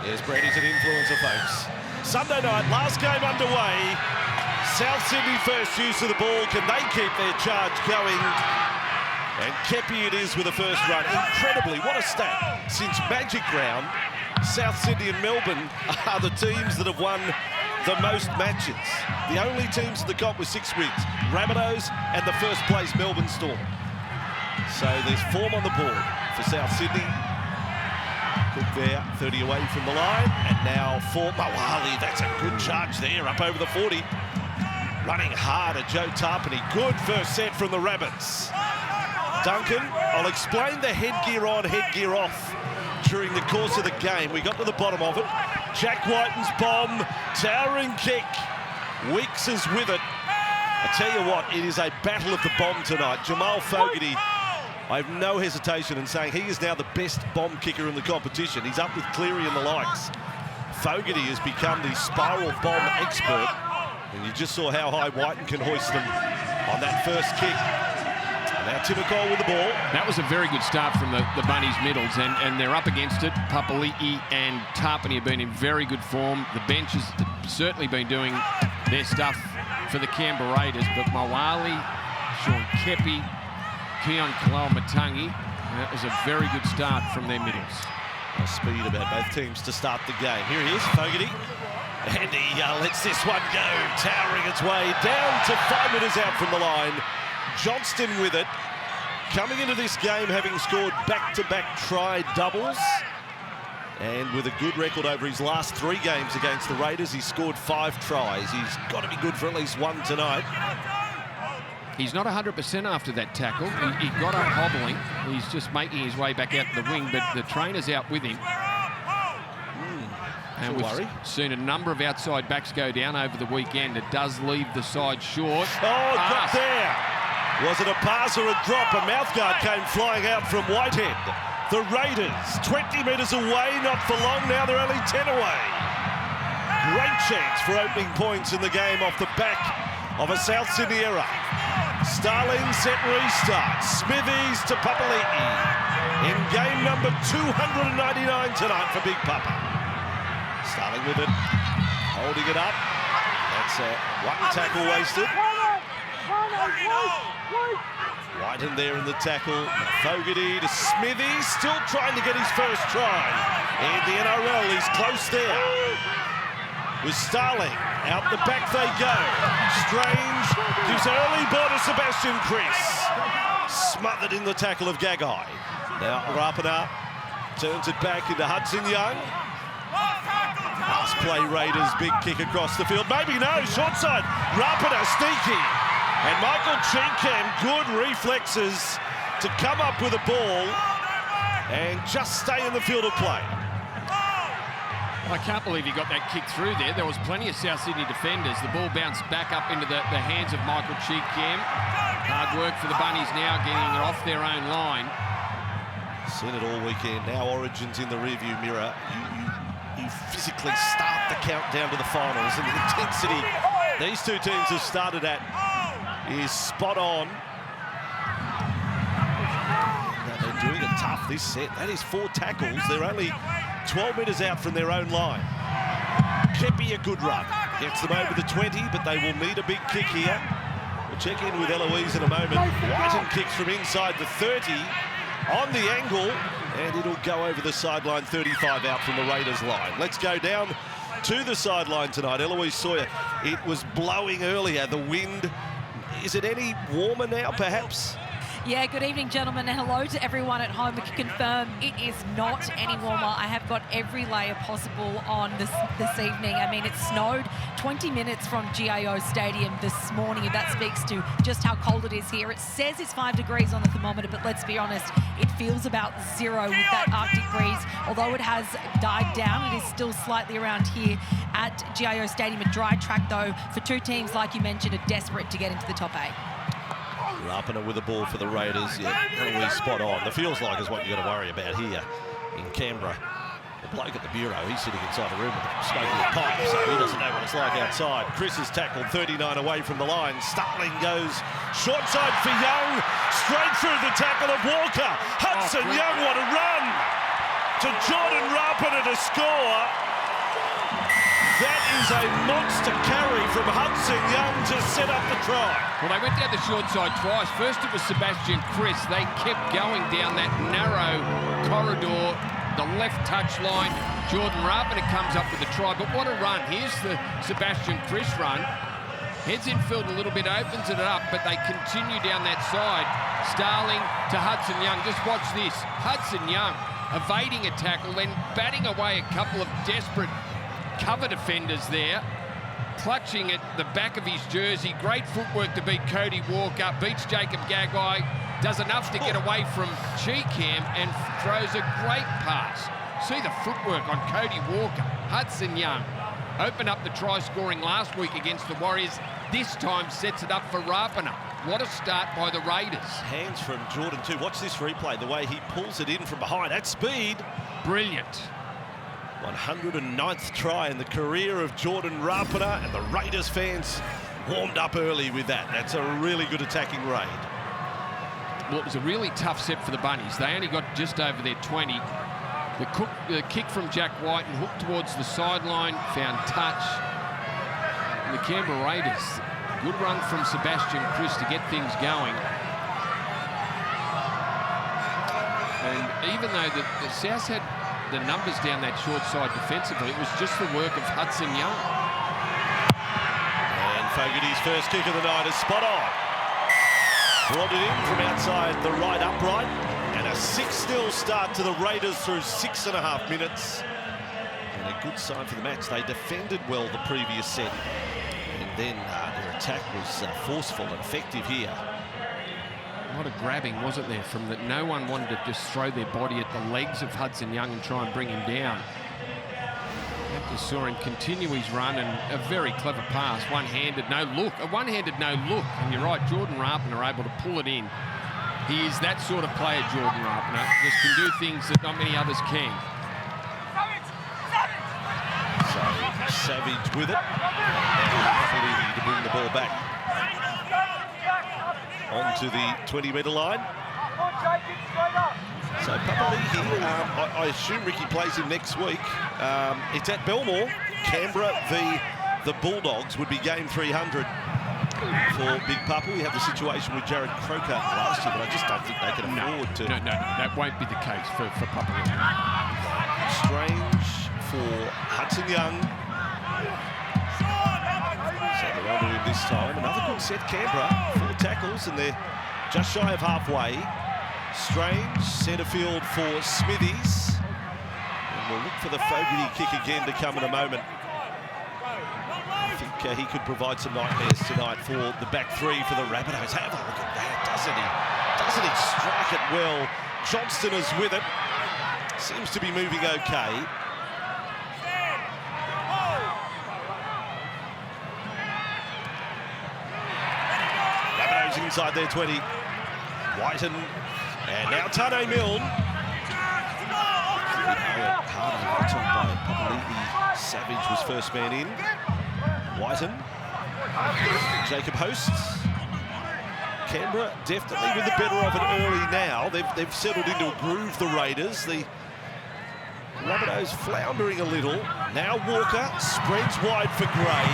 Yes, Brady's an influencer, folks. Sunday night, last game underway. South Sydney first use of the ball. Can they keep their charge going? And Kepi it is with the first run. Incredibly, what a stat. Since Magic Round, South Sydney and Melbourne are the teams that have won the most matches. The only teams in the comp with 6 wins, Rabbitohs and the first place Melbourne Storm. So there's form on the board for South Sydney. Cook there, 30 away from the line, and now for Mawali. That's a good charge there, up over the 40. Running hard at Joe Tarpany. Good first set from the Rabbits. Duncan, I'll explain the headgear on, headgear off during the course of the game. We got to the bottom of it. Jack Whiten's bomb, towering kick. Weeks is with it. I tell you what, it is a battle of the bomb tonight. Jamal Fogarty, I have no hesitation in saying he is now the best bomb kicker in the competition. He's up with Cleary and the likes. Fogarty has become the spiral bomb expert. And you just saw how high Whiten can hoist them on that first kick. Now Timokol with the ball. That was a very good start from the Bunnies middles, and they're up against it. Papali'i and Tarpany have been in very good form. The bench has certainly been doing their stuff for the Canberra Raiders, but Mawali, Sean Kepi, Keon Kalao-Matangi, that was a very good start from their middles. Speed about both teams to start the game. Here he is, Fogarty. And he lets this one go, towering its way down to 5 metres out from the line. Johnston with it, coming into this game having scored back-to-back try doubles, and with a good record over his last 3 games against the Raiders. He's scored 5 tries. He's got to be good for at least 1 tonight. He's not 100% after that tackle. He got up hobbling. He's just making his way back out to the wing, but the trainer's out with him. And we've seen a number of outside backs go down over the weekend. It does leave the side short. Oh, drop there. Was it a pass or a drop? A mouthguard came flying out from Whitehead. The Raiders, 20 metres away, not for long now. They're only 10 away. Great chance for opening points in the game off the back of a South Sydney error. Starling set restart. Smithies to Papali'i. In game number 299 tonight for Big Papa. Starling with it, holding it up. That's one tackle wasted. Whiten there in the tackle. Fogarty to Smithy, still trying to get his first try. And the NRL is close there. With Starling, out the back they go. Strange gives early ball to Sebastian Chris. Smothered in the tackle of Gagai. Now Rapana turns it back into Hudson Young. Last play Raiders, big kick across the field. Maybe no, short side. Rapana sneaky. And Michael Cheekham, good reflexes to come up with a ball and just stay in the field of play. I can't believe he got that kick through there. There was plenty of South Sydney defenders. The ball bounced back up into the hands of Michael Cheekham. Hard work for the Bunnies now, getting it off their own line. Seen it all weekend. Now Origin's in the rearview mirror. You physically start the countdown to the finals, and the intensity these two teams have started at is spot on. Now they're doing it tough this set. That is 4 tackles. They're only 12 metres out from their own line. Kepi a good run. Gets them over the 20, but they will need a big kick here. We'll check in with Eloise in a moment. Whiten kicks from inside the 30 on the angle, and it'll go over the sideline, 35 out from the Raiders line. Let's go down to the sideline tonight. Eloise Sawyer, it was blowing earlier. The wind, is it any warmer now, perhaps? Yeah, good evening, gentlemen, and hello to everyone at home. We can confirm it is not any warmer. I have got every layer possible on this evening. I mean, it snowed 20 minutes from GIO Stadium this morning. That speaks to just how cold it is here. It says it's 5 degrees on the thermometer, but let's be honest, it feels about 0 with that Arctic breeze. Although it has died down, it is still slightly around here at GIO Stadium. A dry track, though, for 2 teams, like you mentioned, are desperate to get into the top 8. Rapana with the ball for the Raiders. Yeah, always spot on. The feels like is what you've got to worry about here in Canberra. The bloke at the bureau, he's sitting inside the room smoking a pipe, so he doesn't know what it's like outside. Chris is tackled 39 away from the line. Starling goes short side for Young. Straight through the tackle of Walker. Hudson Young, what a run! to Jordan Rapana to score. That is a monster carry from Hudson Young to set up the try. Well, they went down the short side twice. First it was Sebastian Chris. They kept going down that narrow corridor, the left touch line. Jordan Rapana comes up with the try, but what a run. Here's the Sebastian Chris run. Heads infield a little bit, opens it up, but they continue down that side. Starling to Hudson Young. Just watch this. Hudson Young evading a tackle, then batting away a couple of desperate cover defenders there, clutching at the back of his jersey. Great footwork to beat Cody Walker, beats Jacob Gagai, does enough to get away from Cheekham and throws a great pass. See the footwork on Cody Walker. Hudson Young opened up the try scoring last week against the Warriors. This time sets it up for Rapana. What a start by the Raiders. Hands from Jordan too. Watch this replay, the way he pulls it in from behind. At speed. Brilliant. 109th try in the career of Jordan Rapana, and the Raiders fans warmed up early with that. That's a really good attacking raid. Well, it was a really tough set for the Bunnies. They only got just over their 20. The kick from Jack White and hooked towards the sideline, found touch. And the Canberra Raiders, good run from Sebastian Chris to get things going. And even though the South had the numbers down that short side defensively, it was just the work of Hudson Young. And Fogarty's first kick of the night is spot on. Brought it in from outside the right upright, and a 6-0 start to the Raiders through 6.5 minutes. And a good sign for the match. They defended well the previous set, and then their attack was forceful and effective here. A lot of grabbing, wasn't there, from that no one wanted to just throw their body at the legs of Hudson Young and try and bring him down. Just saw him continue his run, and a very clever pass. One-handed, no look. A one-handed, no look. And you're right, Jordan Rapana are able to pull it in. He is that sort of player, Jordan Rapana. Just can do things that not many others can. So Savage with it. And hopefully to bring the ball back onto the 20-metre line. So Papali'i, I assume Ricky plays him next week. It's at Belmore. Canberra v the Bulldogs would be game 300 for Big Papa. We had the situation with Jared Croker last year, but I just don't think they can afford to. No, that won't be the case for Papali'i. Strange for Hudson Young. So they're on to him this time. Another good set, Canberra. 4 tackles, and they're just shy of halfway. Strange, centre field for Smithies. And we'll look for the Fogarty kick again to come in a moment. I think he could provide some nightmares tonight for the back three for the Rabbitohs. Have a look at that, doesn't he? Doesn't he strike it well? Johnston is with it. Seems to be moving okay. Rabbitohs inside their 20. Whiten. And now Tane Milne. Hard on by Papali'i. Savage was first man in. Whiten. Jacob Hosts. Canberra definitely with the better of it early now. They've settled into a groove, the Raiders. The Rabbitohs floundering a little. Now Walker spreads wide for Gray.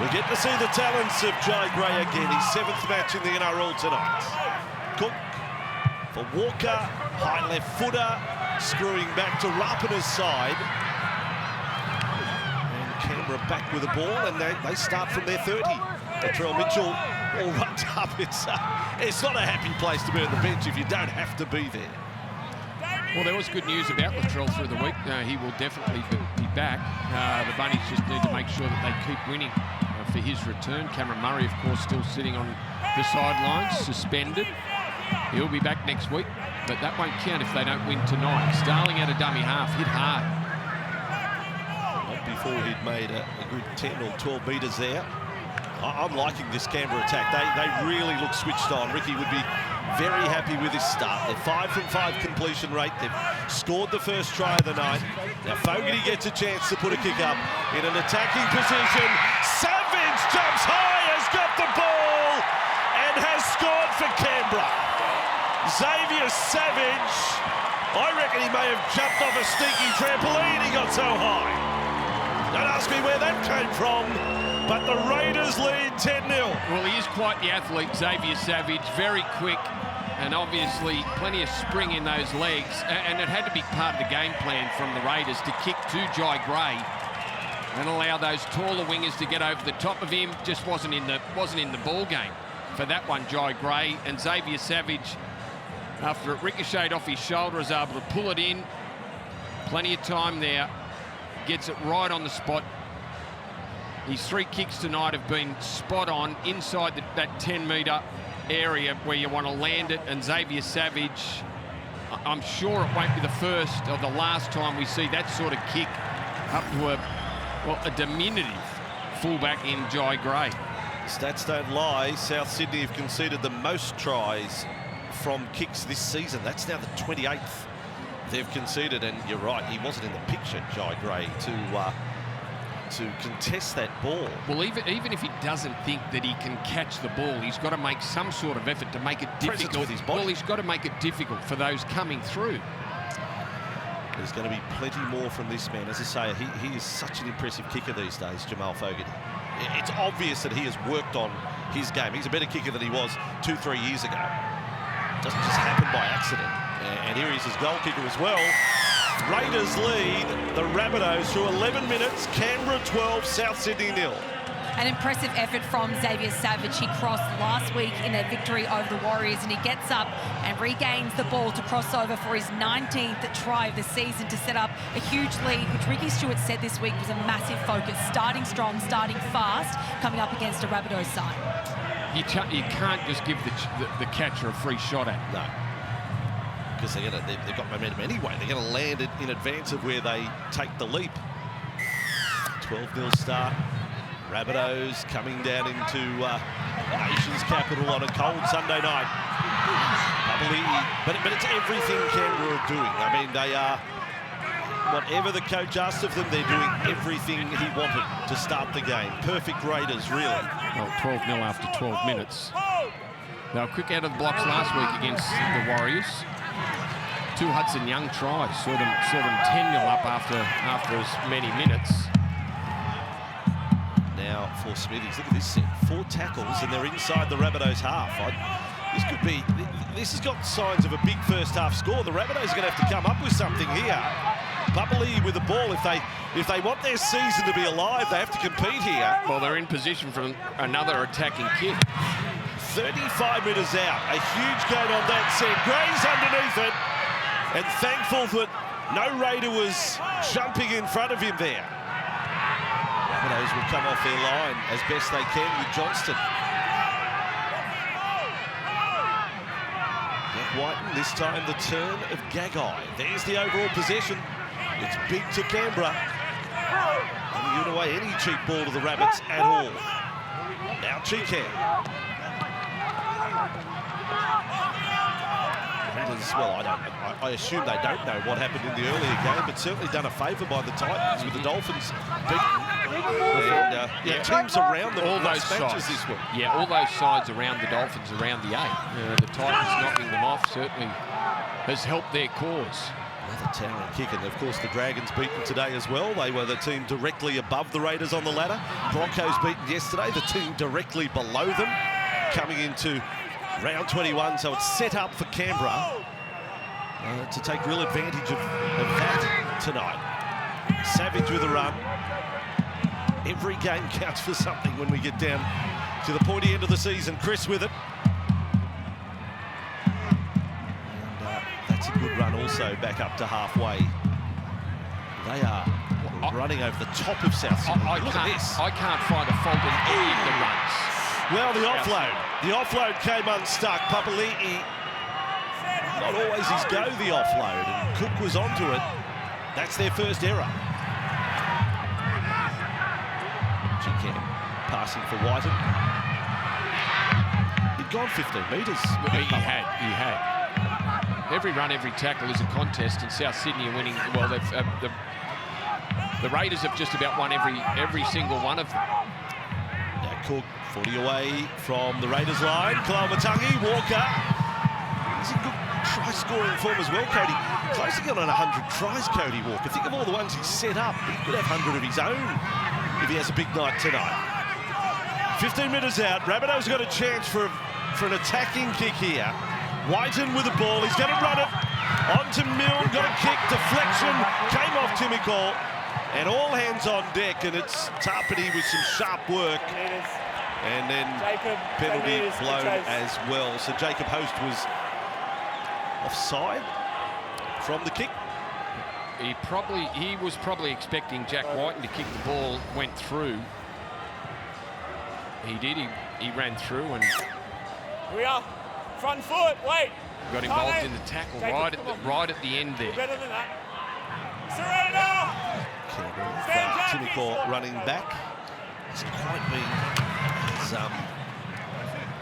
We get to see the talents of Jai Gray again. His 7th match in the NRL tonight. Cook for Walker, high left footer, screwing back to Rapana's side. And Canberra back with the ball, and they start from their 30. Latrell Mitchell all runs up. It's not a happy place to be on the bench if you don't have to be there. Well, there was good news about Latrell through the week. He will definitely be back. The Bunnies just need to make sure that they keep winning for his return. Cameron Murray, of course, still sitting on the sidelines, suspended. He'll be back next week, but that won't count if they don't win tonight. Starling out a dummy half, hit hard. Not before he'd made a good 10 or 12 metres there. I'm liking this Canberra attack. They really look switched on. Ricky would be very happy with his start. They're 5 from 5 completion rate. They've scored the first try of the night. Now Fogarty gets a chance to put a kick up in an attacking position. Savage jumps high, has got the ball, and has scored for Canberra. Xavier Savage I reckon he may have jumped off a sneaky trampoline. He got so high. Don't ask me where that came from, but the Raiders lead 10-0. Well, he is quite the athlete, Xavier Savage, very quick, and obviously plenty of spring in those legs. And it had to be part of the game plan from the Raiders to kick to Jai Gray and allow those taller wingers to get over the top of him. Just wasn't in the ball game for that one, Jai Gray. And Xavier Savage, after it ricocheted off his shoulder, was able to pull it in. Plenty of time there. Gets it right on the spot. His 3 kicks tonight have been spot on inside that 10-metre area where you want to land it. And Xavier Savage, I'm sure it won't be the first or the last time we see that sort of kick up to a diminutive fullback in Jai Gray. Stats don't lie. South Sydney have conceded the most tries from kicks this season. That's now the 28th they've conceded, and you're right, he wasn't in the picture, Jai Gray, to contest that ball. Well, even if he doesn't think that he can catch the ball, he's got to make some sort of effort to make it difficult. With his body. Well, he's got to make it difficult for those coming through. There's going to be plenty more from this man. As I say, he is such an impressive kicker these days, Jamal Fogarty. It's obvious that he has worked on his game. He's a better kicker than he was 2-3 years ago. Doesn't just happen by accident. And here is his goal kicker as well. Raiders lead the Rabbitohs through 11 minutes. Canberra 12, South Sydney 0. An impressive effort from Xavier Savage. He crossed last week in their victory over the Warriors, and he gets up and regains the ball to cross over for his 19th try of the season to set up a huge lead, which Ricky Stewart said this week was a massive focus. Starting strong, starting fast, coming up against a Rabbitohs side. You can't just give the catcher a free shot at. No. Because they've got momentum anyway. They're going to land it in advance of where they take the leap. 12-0 start. Rabbitohs coming down into nation's capital on a cold Sunday night. But it's everything Canberra are doing. I mean, they are, whatever the coach asked of them, they're doing everything he wanted to start the game. Perfect Raiders, really. Well, 12-0 after 12 minutes. They were quick out of the blocks last week against the Warriors. 2 Hudson Young tries, saw them 10-0 up after as many minutes. Now for Smithies, look at this set, 4 tackles and they're inside the Rabbitohs half. This has got signs of a big first half score. The Rabbitohs are going to have to come up with something here. Bubbly with the ball. If they want their season to be alive, they have to compete here. Well, they're in position for another attacking kick. 35 metres out, a huge gain on that set. Gray's underneath it, and thankful that no Raider was jumping in front of him there. Rabbitohs will come off their line as best they can with Johnston. Jack Whiten, this time the turn of Gagai. There's the overall possession. It's big to Canberra. Haven't given away any cheap ball to the Rabbits at all. Now Cheekham. Well, I assume they don't know what happened in the earlier game, but certainly done a favour by the Titans with the Dolphins beaten. And, teams around them, all those sides this week. Yeah, all those sides around the Dolphins, around the 8. The Titans knocking them off certainly has helped their cause. Another towering kick, and of course the Dragons beaten today as well. They were the team directly above the Raiders on the ladder. Broncos beaten yesterday, the team directly below them, coming into round 21, so it's set up for Canberra to take real advantage of that tonight. Savage with a run. Every game counts for something when we get down to the pointy end of the season. Chris with it. And that's a good run also back up to halfway. They are running over the top of South Sydney. Look at this. I can't find a fault in any of the runs. Well, the offload came unstuck. Papali'i, not always his go, the offload, and Cook was onto it. That's their first error. Cheekham passing for Whiten. He'd gone 15 metres. He had. Every run, every tackle is a contest, and South Sydney are winning. Well, the Raiders have just about won every single one of them. Now Cook, 40 away from the Raiders line. Kalamatangi, Walker. He's in good try-scoring form as well, Cody. closing in on 100 tries, Cody Walker. Think of all the ones he's set up. He could have 100 of his own if he has a big night tonight. 15 minutes out. Rabbitohs got a chance for an attacking kick here. Whiten with the ball. He's going to run it. On to Milne. Got a kick. Deflection. Came off Timmy Cole. And all hands on deck. And it's Tarpany with some sharp work. And then penalty blown as well. So Jacob Host was offside from the kick. He was probably expecting Jack Whiten to kick the ball, went through. He did. He ran through and we are front foot. Wait. Got involved in the tackle right at the end there. Better than that. Surrender. Timmy Cole running back. Hasn't quite been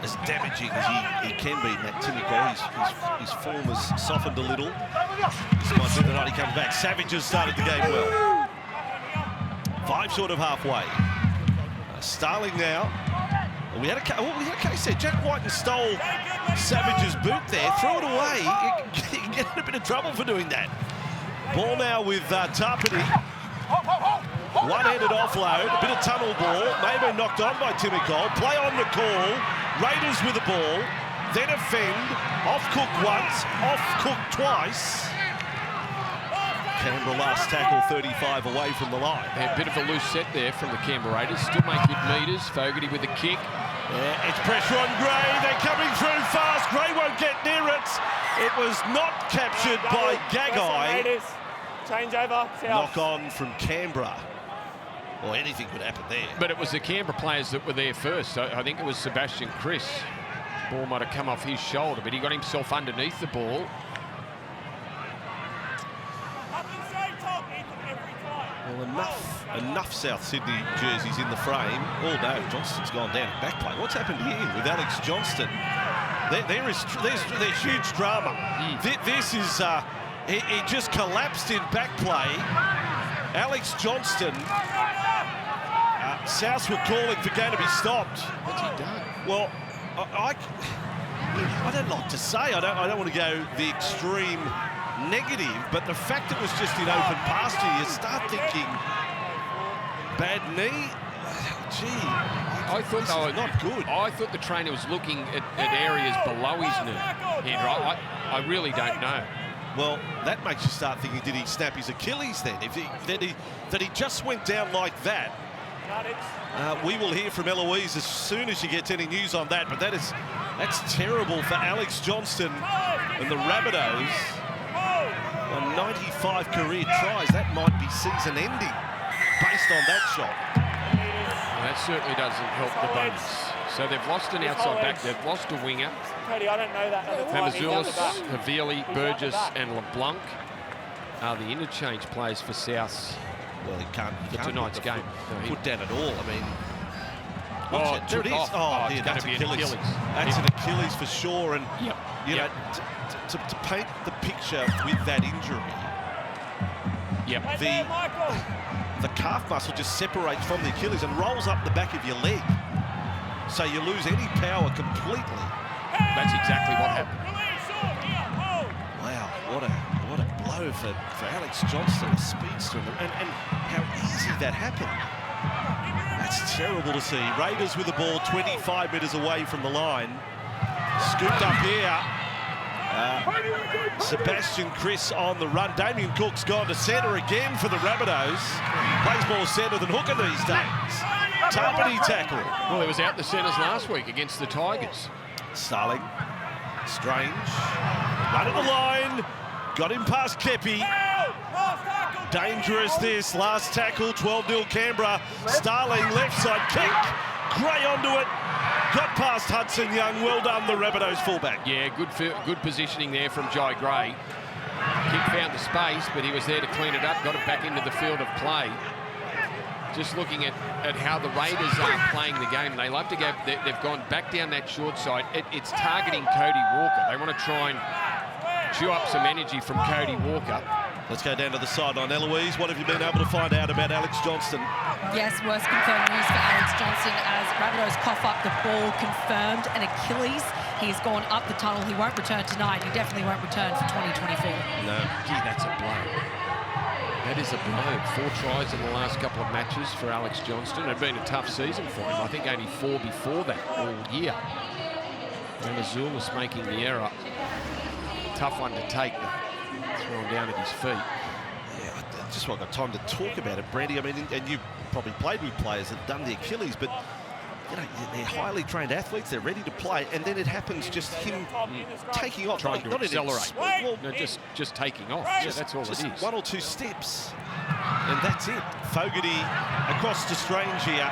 as damaging as he can be, Matt Timmy Cole. His form has softened a little. This might be the night he comes back. Savage has started the game well. 5 short of halfway. Starling now. We had a case there. Jack Whiten stole Savage's boot there, threw it away. He can get in a bit of trouble for doing that. Ball now with Tarpany. One-handed offload, a bit of tunnel ball, maybe knocked on by Timmy Cole. Play on the call. Raiders with the ball, then offend. Off-cook once, off-cook twice. Canberra last tackle 35 away from the line. A bit of a loose set there from the Canberra Raiders. Still make good meters. Fogarty with the kick. Yeah, it's pressure on Gray. They're coming through fast. Gray won't get near it. It was not captured by Gagai. Change over. Knock on from Canberra. Well, anything could happen there. But it was the Canberra players that were there first. I think it was Sebastian Chris. Ball might have come off his shoulder, but he got himself underneath the ball. Well, enough South Sydney jerseys in the frame. Oh no, Johnston's gone down at back play. What's happened here with Alex Johnston? There's huge drama. This is, he just collapsed in back play. Alex Johnston, South were calling for game to be stopped. What's he done? Well, I don't like to say. I don't want to go the extreme negative, but the fact it was just in open pasture, you start thinking bad knee. Gee, I thought this is not good. I thought the trainer was looking at areas below his knee. Andrew, I really don't know. Well, that makes you start thinking, did he snap his Achilles then? That he just went down like that. We will hear from Eloise as soon as she gets any news on that, but that's terrible for Alex Johnston and the Rabbitohs. On 95 career tries, that might be season ending based on that shot. Well, that certainly doesn't help the Bunnies. So they've lost an outside back, they've lost a winger. Cody, I don't know that. Mamazoulis, Havili, Burgess and LeBlanc are the interchange players for South. Well, he can't tonight's game. Put down at all. I mean, oh, there it is. Off. Oh, dear, that's Achilles. That's an Achilles for sure. And you know, to paint the picture with that injury, the calf muscle just separates from the Achilles and rolls up the back of your leg, so you lose any power completely. That's exactly what happened. Wow, what a blow for Alex Johnston, a speedster, and how easy that happened. That's terrible to see. Raiders with the ball 25 metres away from the line. Scooped up here. Sebastian Chris on the run. Damien Cook's gone to centre again for the Rabbitohs. Plays more centre than hooker these days. Tarpany tackle. Well, he was out the centres last week against the Tigers. Starling. Strange. Run at the line. Got him past Kepi. Dangerous this. Last tackle. 12-0 Canberra. Starling left side kick. Gray onto it. Got past Hudson Young. Well done, the Rabbitohs fullback. Yeah, good positioning there from Jai Gray. Kick found the space, but he was there to clean it up. Got it back into the field of play. Just looking at how the Raiders are playing the game, they love to go. They've gone back down that short side. It's targeting Cody Walker. They want to try and chew up some energy from Cody Walker. Let's go down to the sideline. Eloise, what have you been able to find out about Alex Johnston? Yes, worst confirmed news for Alex Johnston as Rabbitohs cough up the ball. Confirmed an Achilles He's gone up the tunnel. He won't return tonight. He definitely won't return for 2024. No, gee, that's a blow. That is a blow. 4 tries in the last couple of matches for Alex Johnston. It had been a tough season for him. I think only 4 before that all year. And Azulis making the error. Tough one to take, thrown down at his feet. Yeah, I just want time to talk about it, Brandy. I mean, and you've probably played with players that have done the Achilles, but you know, they're highly trained athletes. They're ready to play, and then it happens just him taking off, Trying to not accelerate. Well, No, just taking off. Yeah, that's all it is. 1 or 2 steps, and that's it. Fogarty across to Strange here.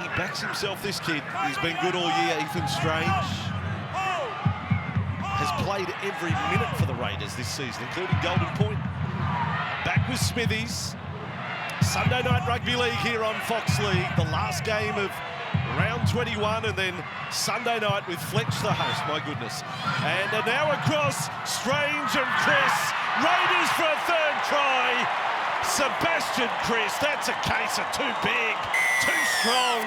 He backs himself, this kid. He's been good all year, Ethan Strange. Has played every minute for the Raiders this season, including Golden Point. Back with Smithies. Sunday Night Rugby League here on Fox League. The last game of round 21, and then Sunday night with Fletch the host. My goodness. And now across, Strange and Chris. Raiders for a 3rd try. Sebastian Chris, that's a case of too big, too strong.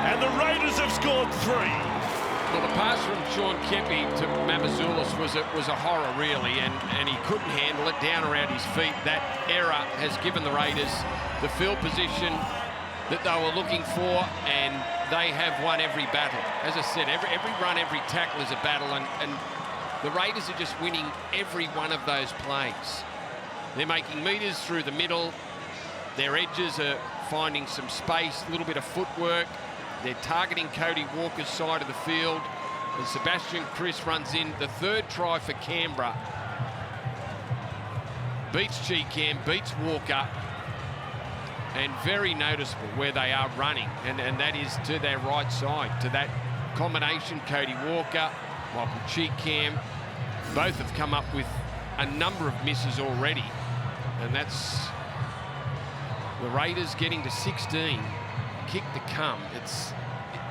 And the Raiders have scored 3. Well, the pass from Sean Kepi to Mamazoulis was a horror, really, and he couldn't handle it down around his feet. That error has given the Raiders the field position that they were looking for, and they have won every battle. As I said, every run, every tackle is a battle, and the Raiders are just winning every one of those plays. They're making metres through the middle. Their edges are finding some space, a little bit of footwork. They're targeting Cody Walker's side of the field. And Sebastian Chris runs in. The 3rd try for Canberra. Beats Cheekham, beats Walker. And very noticeable where they are running. And that is to their right side. To that combination, Cody Walker, Michael Cheekham. Both have come up with a number of misses already. And that's the Raiders getting to 16. Kick to come.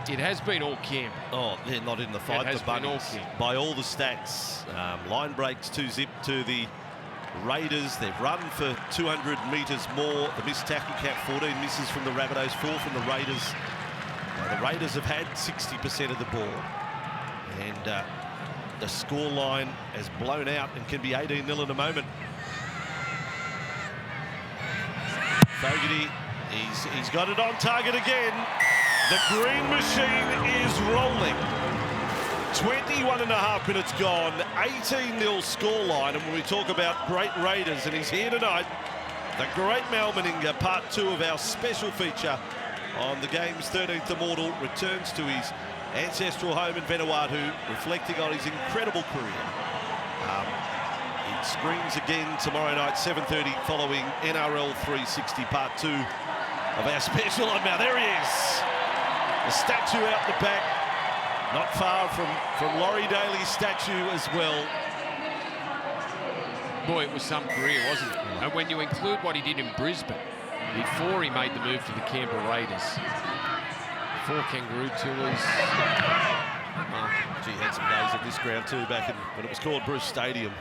It has been all camp. Oh, they're not in the fight. The Bunnies, by all the stats, line breaks 2-zip to the Raiders. They've run for 200 metres more. The missed tackle count, 14 misses from the Rabbitohs, 4 from the Raiders. The Raiders have had 60% of the ball, and the score line has blown out and can be 18-0 in a moment. Fogarty. He's got it on target again. The green machine is rolling. 21.5 minutes gone, 18-0 scoreline. And when we talk about great Raiders, and he's here tonight, the great Mal Meninga, part 2 of our special feature on the game's 13th Immortal, returns to his ancestral home in Vanuatu, reflecting on his incredible career. It screens again tomorrow night, 7:30, following NRL 360 part 2 of our special on now. There he is. The statue out the back, not far from Laurie Daly's statue as well. Boy, it was some career, wasn't it? And when you include what he did in Brisbane before he made the move to the Canberra Raiders. 4 kangaroo tours. Gee, had some days at this ground too, back in when it was called Bruce Stadium.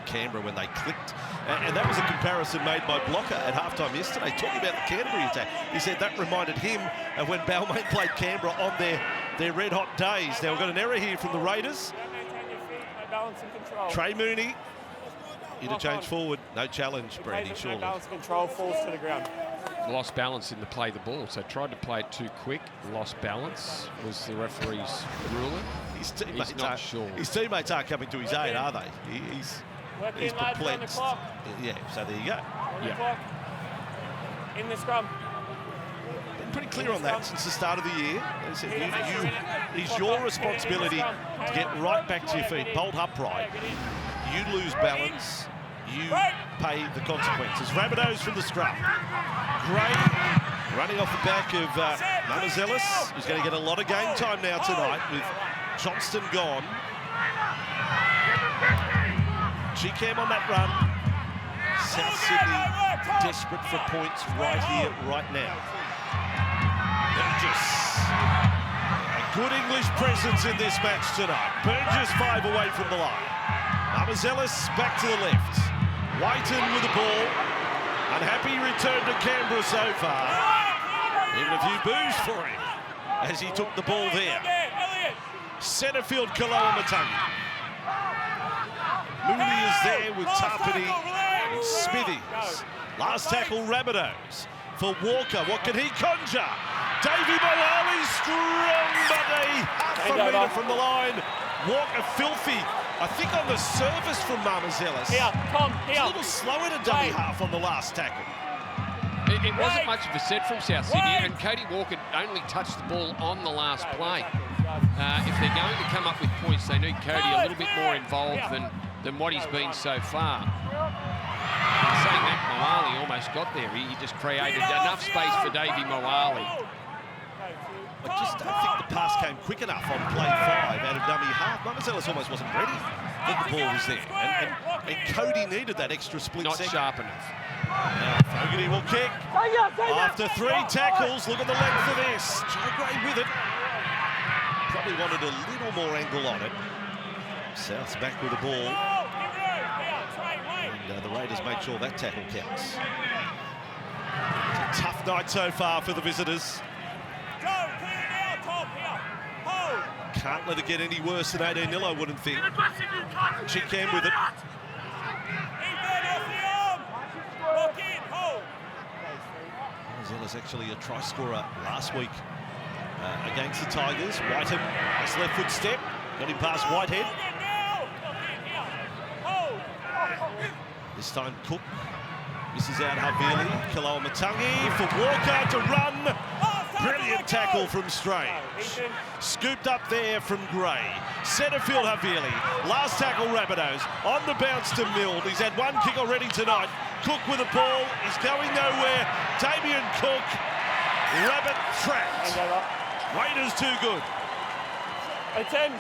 Canberra when they clicked, and that was a comparison made by Blocker at halftime yesterday, talking about the Canterbury attack. He said that reminded him of when Balmain played Canberra on their red hot days. Now we've got an error here from the Raiders. Trey Mooney interchange forward, no challenge, Brady, surely. Balance control, falls to the ground. Lost balance in the play the ball, so tried to play it too quick. Lost balance was the referee's ruling. His teammates He's not sure. His teammates aren't coming to his aid, are they? He's perplexed. Yeah, so there you go. Yeah. In the scrum. Been pretty clear on that since the start of the year. They said it's your responsibility to get right back to your feet, bolt upright. You lose balance, you pay the consequences. Rabbitohs from the scrum. Gray running off the back of Mamazelis, who's going to get a lot of game time now tonight with Johnston gone. Cheekham on that run. South Sydney desperate for points right here, right now. Burgess. A good English presence in this match tonight. Burgess 5 away from the line. Mamazelis back to the left. Whiten with the ball. Unhappy return to Canberra so far. Even a few boos for him as he took the ball there. Centre field, Kaloa-Matangi. Mooney is there with Tapani and Smithies. Last tackle, Rabbitohs. For Walker, what can he conjure? Davey Moali, strong, but half a metre from the line. Walker, filthy. I think on the surface from Marmazelis. Here, Tom, here. A little slower to dummy half on the last tackle. It wasn't much of a set from South Sydney, and Cody Walker only touched the ball on the last play. If they're going to come up with points, they need Cody a little bit more involved than what he's been so far. Saying that, Moali almost got there. He just created enough space for Davey Moali. I just don't think the pass came quick enough on play 5 out of dummy half. Marmazelis almost wasn't ready, but the ball was there. And Cody needed that extra split Not second. sharp enough. Now Fogarty will kick. After 3 tackles, look at the length of this. Joe Gray with it. Probably wanted a little more angle on it. South's back with the ball. And the Raiders make sure that tackle counts. It's a tough night so far for the visitors. Can't let it get any worse than 18-0, I wouldn't think. Chickham with it. Marmazelis actually a try scorer last week against the Tigers. Whitehead, that's left foot step. Got him past Whitehead. This time Cook misses out Havili. Kaloa-Matangi for Walker to run. Brilliant tackle from Strange. Scooped up there from Gray. Centre field Havili. Last tackle Rabbitohs. On the bounce to Milne. He's had 1 kick already tonight. Cook with the ball. He's going nowhere. Damien Cook. Rabbit trapped. Raiders too good. 10.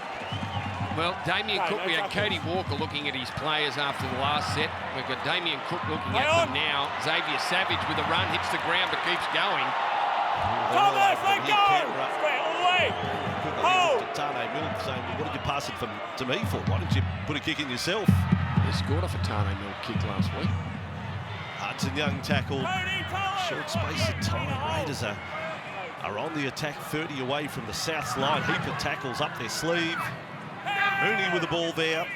Well, Damien Cook, we had Cody Walker looking at his players after the last set. We've got Damien Cook looking at them now. Xavier Savage with a run, hits the ground but keeps going. Thomas, let go! Straight all the way! Hold! Tane Milne saying, well, what did you pass it to me for? Why didn't you put a kick in yourself? They scored off a Tane Milne kick last week. Hudson Young tackled. Short space of time. Raiders are on the attack, 30 away from the South's line. Heap of tackles up their sleeve. Mooney with the ball there.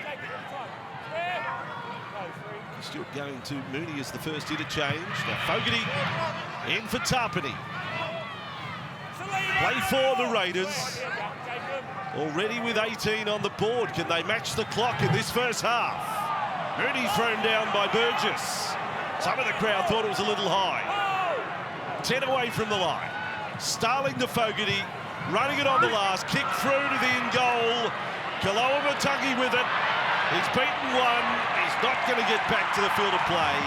Stewart going to Mooney as the first interchange. Now Fogarty in for Tapani. Play for the Raiders. Already with 18 on the board. Can they match the clock in this first half? Mooney thrown down by Burgess. Some of the crowd thought it was a little high. 10 away from the line. Starling to Fogarty. Running it on the last. Kick through to the in goal. Kaloa-Matangi with it. He's beaten 1. He's not going to get back to the field of play.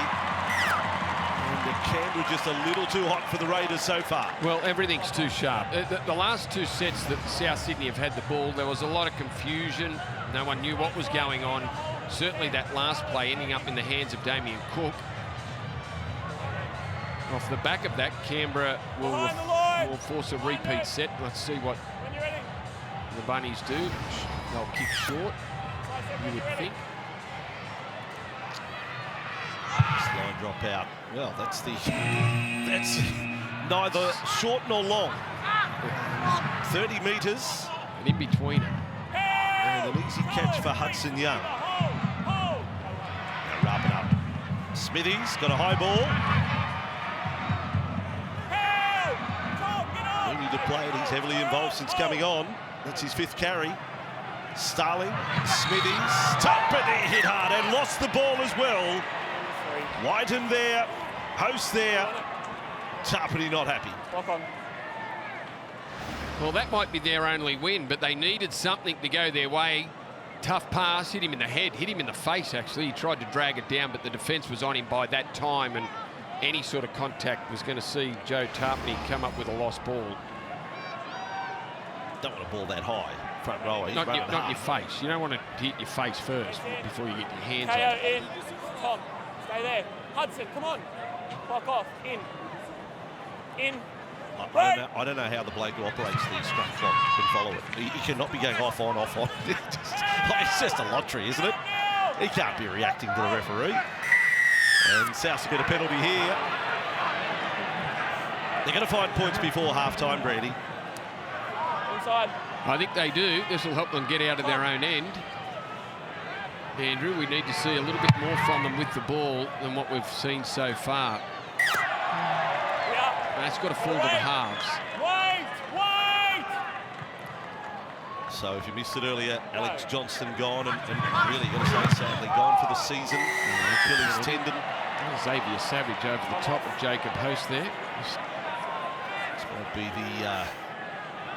And the Canberra just a little too hot for the Raiders so far. Well, everything's too sharp. The last 2 sets that South Sydney have had the ball, there was a lot of confusion. No one knew what was going on. Certainly that last play ending up in the hands of Damien Cook. Off the back of that, Canberra will force a repeat set. Let's see what the Bunnies do. They'll kick short, you would think. Line drop out. Well, that's neither short nor long. 30 metres. And in between it. And an easy catch for Hudson Young. Now wrap it up. Smithies got a high ball. Mooney to play it. He's heavily involved since coming on. That's his 5th carry. Starling, Smithies, Tapani hit hard and lost the ball as well. Whiten there, Host there. Tapani not happy. Lock on. Well, that might be their only win, but they needed something to go their way. Tough pass, hit him in the head, hit him in the face, actually. He tried to drag it down, but the defence was on him by that time, and any sort of contact was going to see Joe Tapani come up with a lost ball. Don't want a ball that high. Front row. Not your face. You don't want to hit your face first before you get your hands on KO it. in. Tom, stay there. Hudson, come on. Block off. In. I don't know how the bloke who operates the scrum clock can follow it. He cannot be going off on. It's just a lottery, isn't it? He can't be reacting to the referee. And South's got a penalty here. They're going to find points before half-time, Brady. Inside. I think they do. This will help them get out of their own end. Andrew, we need to see a little bit more from them with the ball than what we've seen so far. That's got to fall to the halves. So if you missed it earlier, Alex Johnston gone and really got to say sadly gone for the season. Achilles tendon. Xavier Savage over the top of Jacob Host there. This might be the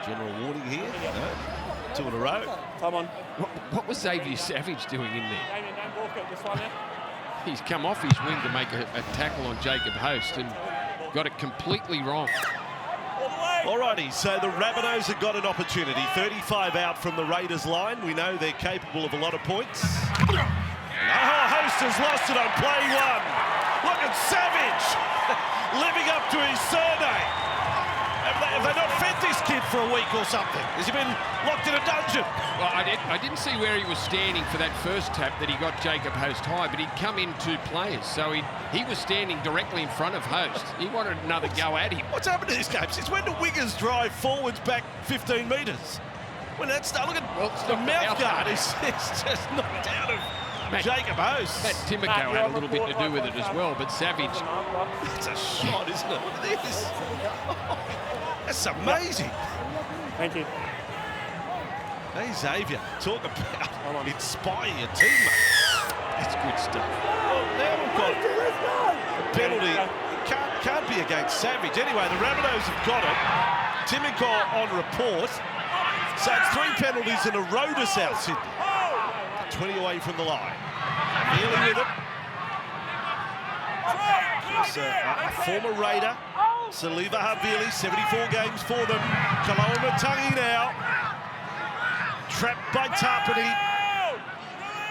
general warning here. No, 2 in a row. Come on. What was Xavier Savage doing in there? Damien, don't walk it. This one there. He's come off his wing to make a tackle on Jacob Host and got it completely wrong. Alrighty, so the Rabbitohs have got an opportunity. 35 out from the Raiders line. We know they're capable of a lot of points. Host has lost it on play 1. Look at Savage living up to his surname. Have they not fed this kid for a week or something? Has he been locked in a dungeon? Well, I didn't see where he was standing for that first tap that he got Jacob Host high, but he'd come in 2 players, so he was standing directly in front of Host. He wanted another go at him. What's happened to this game? Since when do wingers drive forwards back 15 metres? When that's look at the mouth guard is just knocked out of Jacob Host. That Timoko had a little bit to do with it as well, but Savage. It's a shot, isn't it? Look at this. That's amazing. Thank you. Hey, Xavier, talk about inspiring your teammate. That's good stuff. Well, now we've got a penalty. Can't be against Savage. Anyway, the Rabbitohs have got it. Timoko on report. So it's 3 penalties in a row to South Sydney. 20 away from the line. Dealing with it. It's a former Raider, Saliva Havili, 74 games for them. Kaloa now. Trapped by Tarpany.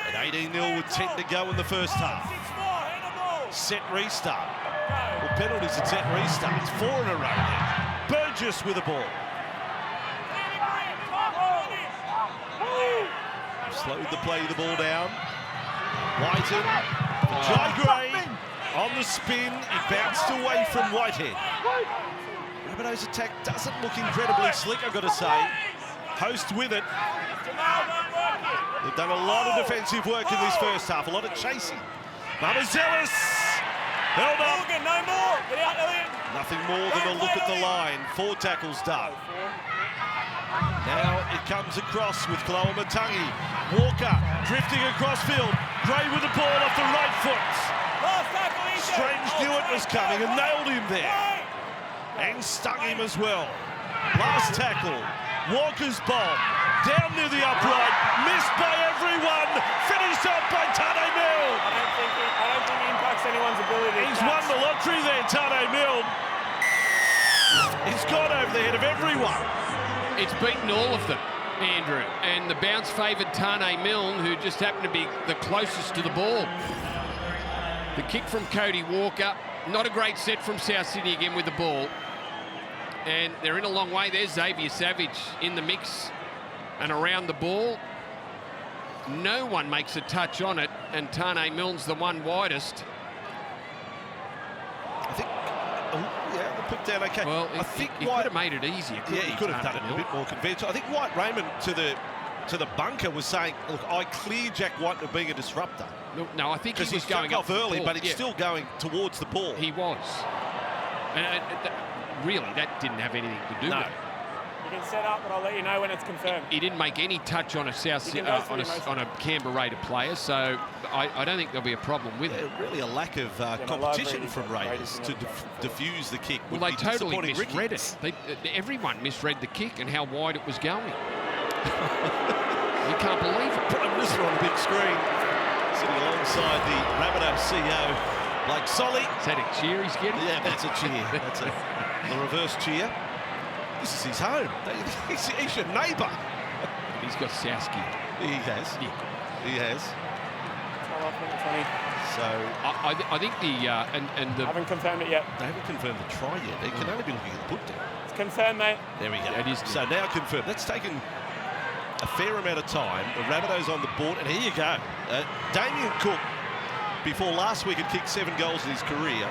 At 18-0 with 10 to go in the first half. Set restart. Well, penalties at set restart. It's 4 in a row now. Burgess with the ball. Slowed the play, the ball down. Whiten, Jai Gray on the spin. He bounced away from Whitehead. Rabbitohs' attack doesn't look incredibly slick, I've got to say. Host with it. They've done a lot of defensive work in this first half, a lot of chasing. Mamazelis held up. No more. Get out, Elliot. Nothing more than a look at the line. 4 tackles done. Now it comes across with Kaloa Matangi. Walker drifting across field. Gray with the ball off the right foot. Strange knew it was coming and nailed him there. And stung him as well. Last tackle. Walker's bomb. Down near the upright. Missed by everyone. Finished up by Tane Milne. I don't think he impacts anyone's ability. He's won the lottery there, Tane Milne. He's gone over the head of everyone. It's beaten all of them, Andrew, and the bounce favoured Tane Milne, who just happened to be the closest to the ball. The kick from Cody Walker, not a great set from South Sydney again with the ball. And they're in a long way. There's Xavier Savage in the mix and around the ball. No one makes a touch on it, and Tane Milne's the one widest. I think, yeah, the put down okay. Well, I think he could have made it easier. Yeah, he could have done it a bit more conventional. I think White Raymond to the bunker was saying, look, I clear Jack White of being a disruptor. No, I think he was going off early, ball, but it's still going towards the ball. He was. And really, that didn't have anything to do with it. You can set up, but I'll let you know when it's confirmed. He didn't make any touch on a on a Canberra Raider player, so I don't think there'll be a problem with it. Really a lack of competition from Raiders to diffuse the kick. Well, they totally misread it. Everyone misread the kick and how wide it was going. You can't believe it. Prime Minister on the big screen, sitting alongside the Rabbitohs CEO, Blake Solly. Is that a cheer he's getting? Yeah, that's a cheer. That's a reverse cheer. This is his home. He's your neighbour. He's got Sowski. He has. Yeah. He has. So I think I haven't confirmed it yet. They haven't confirmed the try yet. They can only be looking at the put down. It's confirmed, mate. There we go. It is. So now confirmed. That's taken a fair amount of time. The Rabbitohs on the board, and here you go. Damien Cook, before last week, had kicked 7 goals in his career.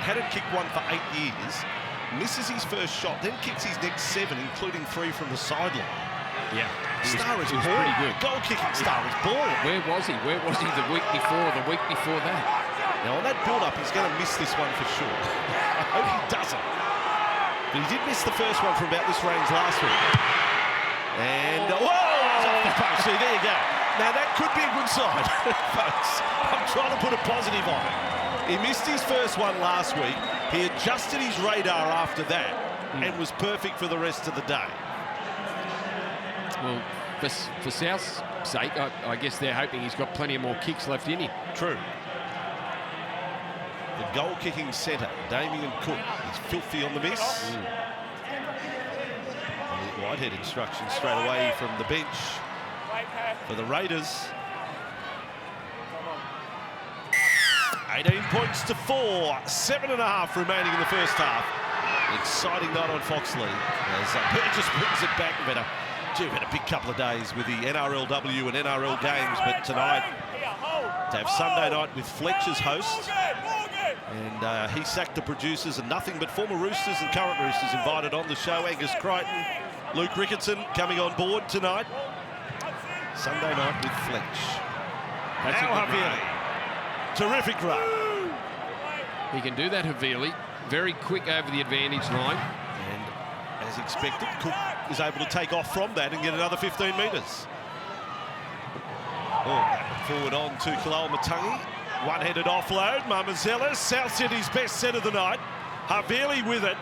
Hadn't kicked one for 8 years. Misses his first shot, then kicks his next 7, including 3 from the sideline. Yeah. Star is he was born. pretty good. Goal-kicking star is born. Where was he? Where was he the week before that? Now, on that build-up, he's going to miss this one for sure. I hope he doesn't. But he did miss the first one from about this range last week. And, whoa! Off the post. See, there you go. Now, that could be a good sign, folks. I'm trying to put a positive on it. He missed his first one last week. He adjusted his radar after that and was perfect for the rest of the day. Well, for South's sake, I guess they're hoping he's got plenty of more kicks left in him. True. The goal-kicking centre, Damien Cook, is filthy on the miss. Whitehead instructions straight away from the bench for the Raiders. 18 points to 4, 7.5 remaining in the first half. Exciting night on Foxley as Burgess brings it back. We've had a big couple of days with the NRLW and NRL games, but tonight to have Sunday night with Fletcher's host. And he sacked the producers, and nothing but former Roosters and current Roosters invited on the show. Angus Crichton, Luke Ricketson coming on board tonight. Sunday night with Fletch. That's now Havili. Terrific run. He can do that, Havili. Very quick over the advantage line. And as expected, Cook is able to take off from that and get another 15 metres. Forward on to Kaloa-Matangi. One-headed offload. Mamazella, South Sydney's best set of the night. Havili with it.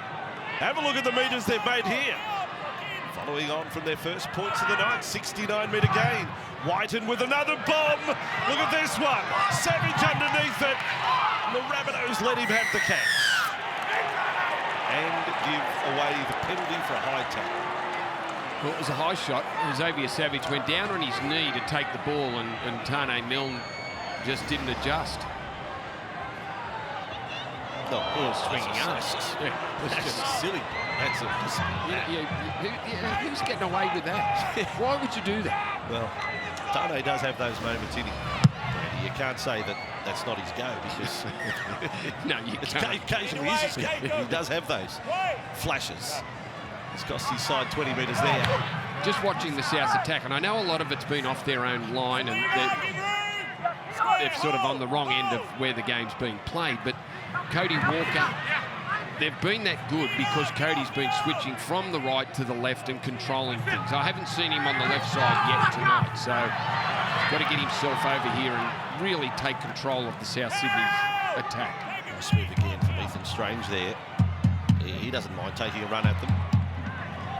Have a look at the metres they've made here. Following on from their first points of the night, 69-metre gain. Whiten with another bomb. Look at this one. Savage underneath it. The Rabbitohs let him have the catch. And give away the penalty for a high tackle. Well, it was a high shot. Xavier Savage went down on his knee to take the ball, and Tane Milne just didn't adjust. No, swinging arms. That's just silly. That's Who's getting away with that? Why would you do that? Well, Tane does have those moments in him. You can't say that that's not his go, because no, you can't. Occasionally is his go. He does have those flashes. It's cost his side 20 metres there. Just watching the South attack, and I know a lot of it's been off their own line, and they're sort of on the wrong end of where the game's being played, but Cody Walker, they've been that good because Cody's been switching from the right to the left and controlling things. I haven't seen him on the left side yet tonight, so he's got to get himself over here and really take control of the South Sydney attack. Nice move again from Ethan Strange there. He doesn't mind taking a run at them.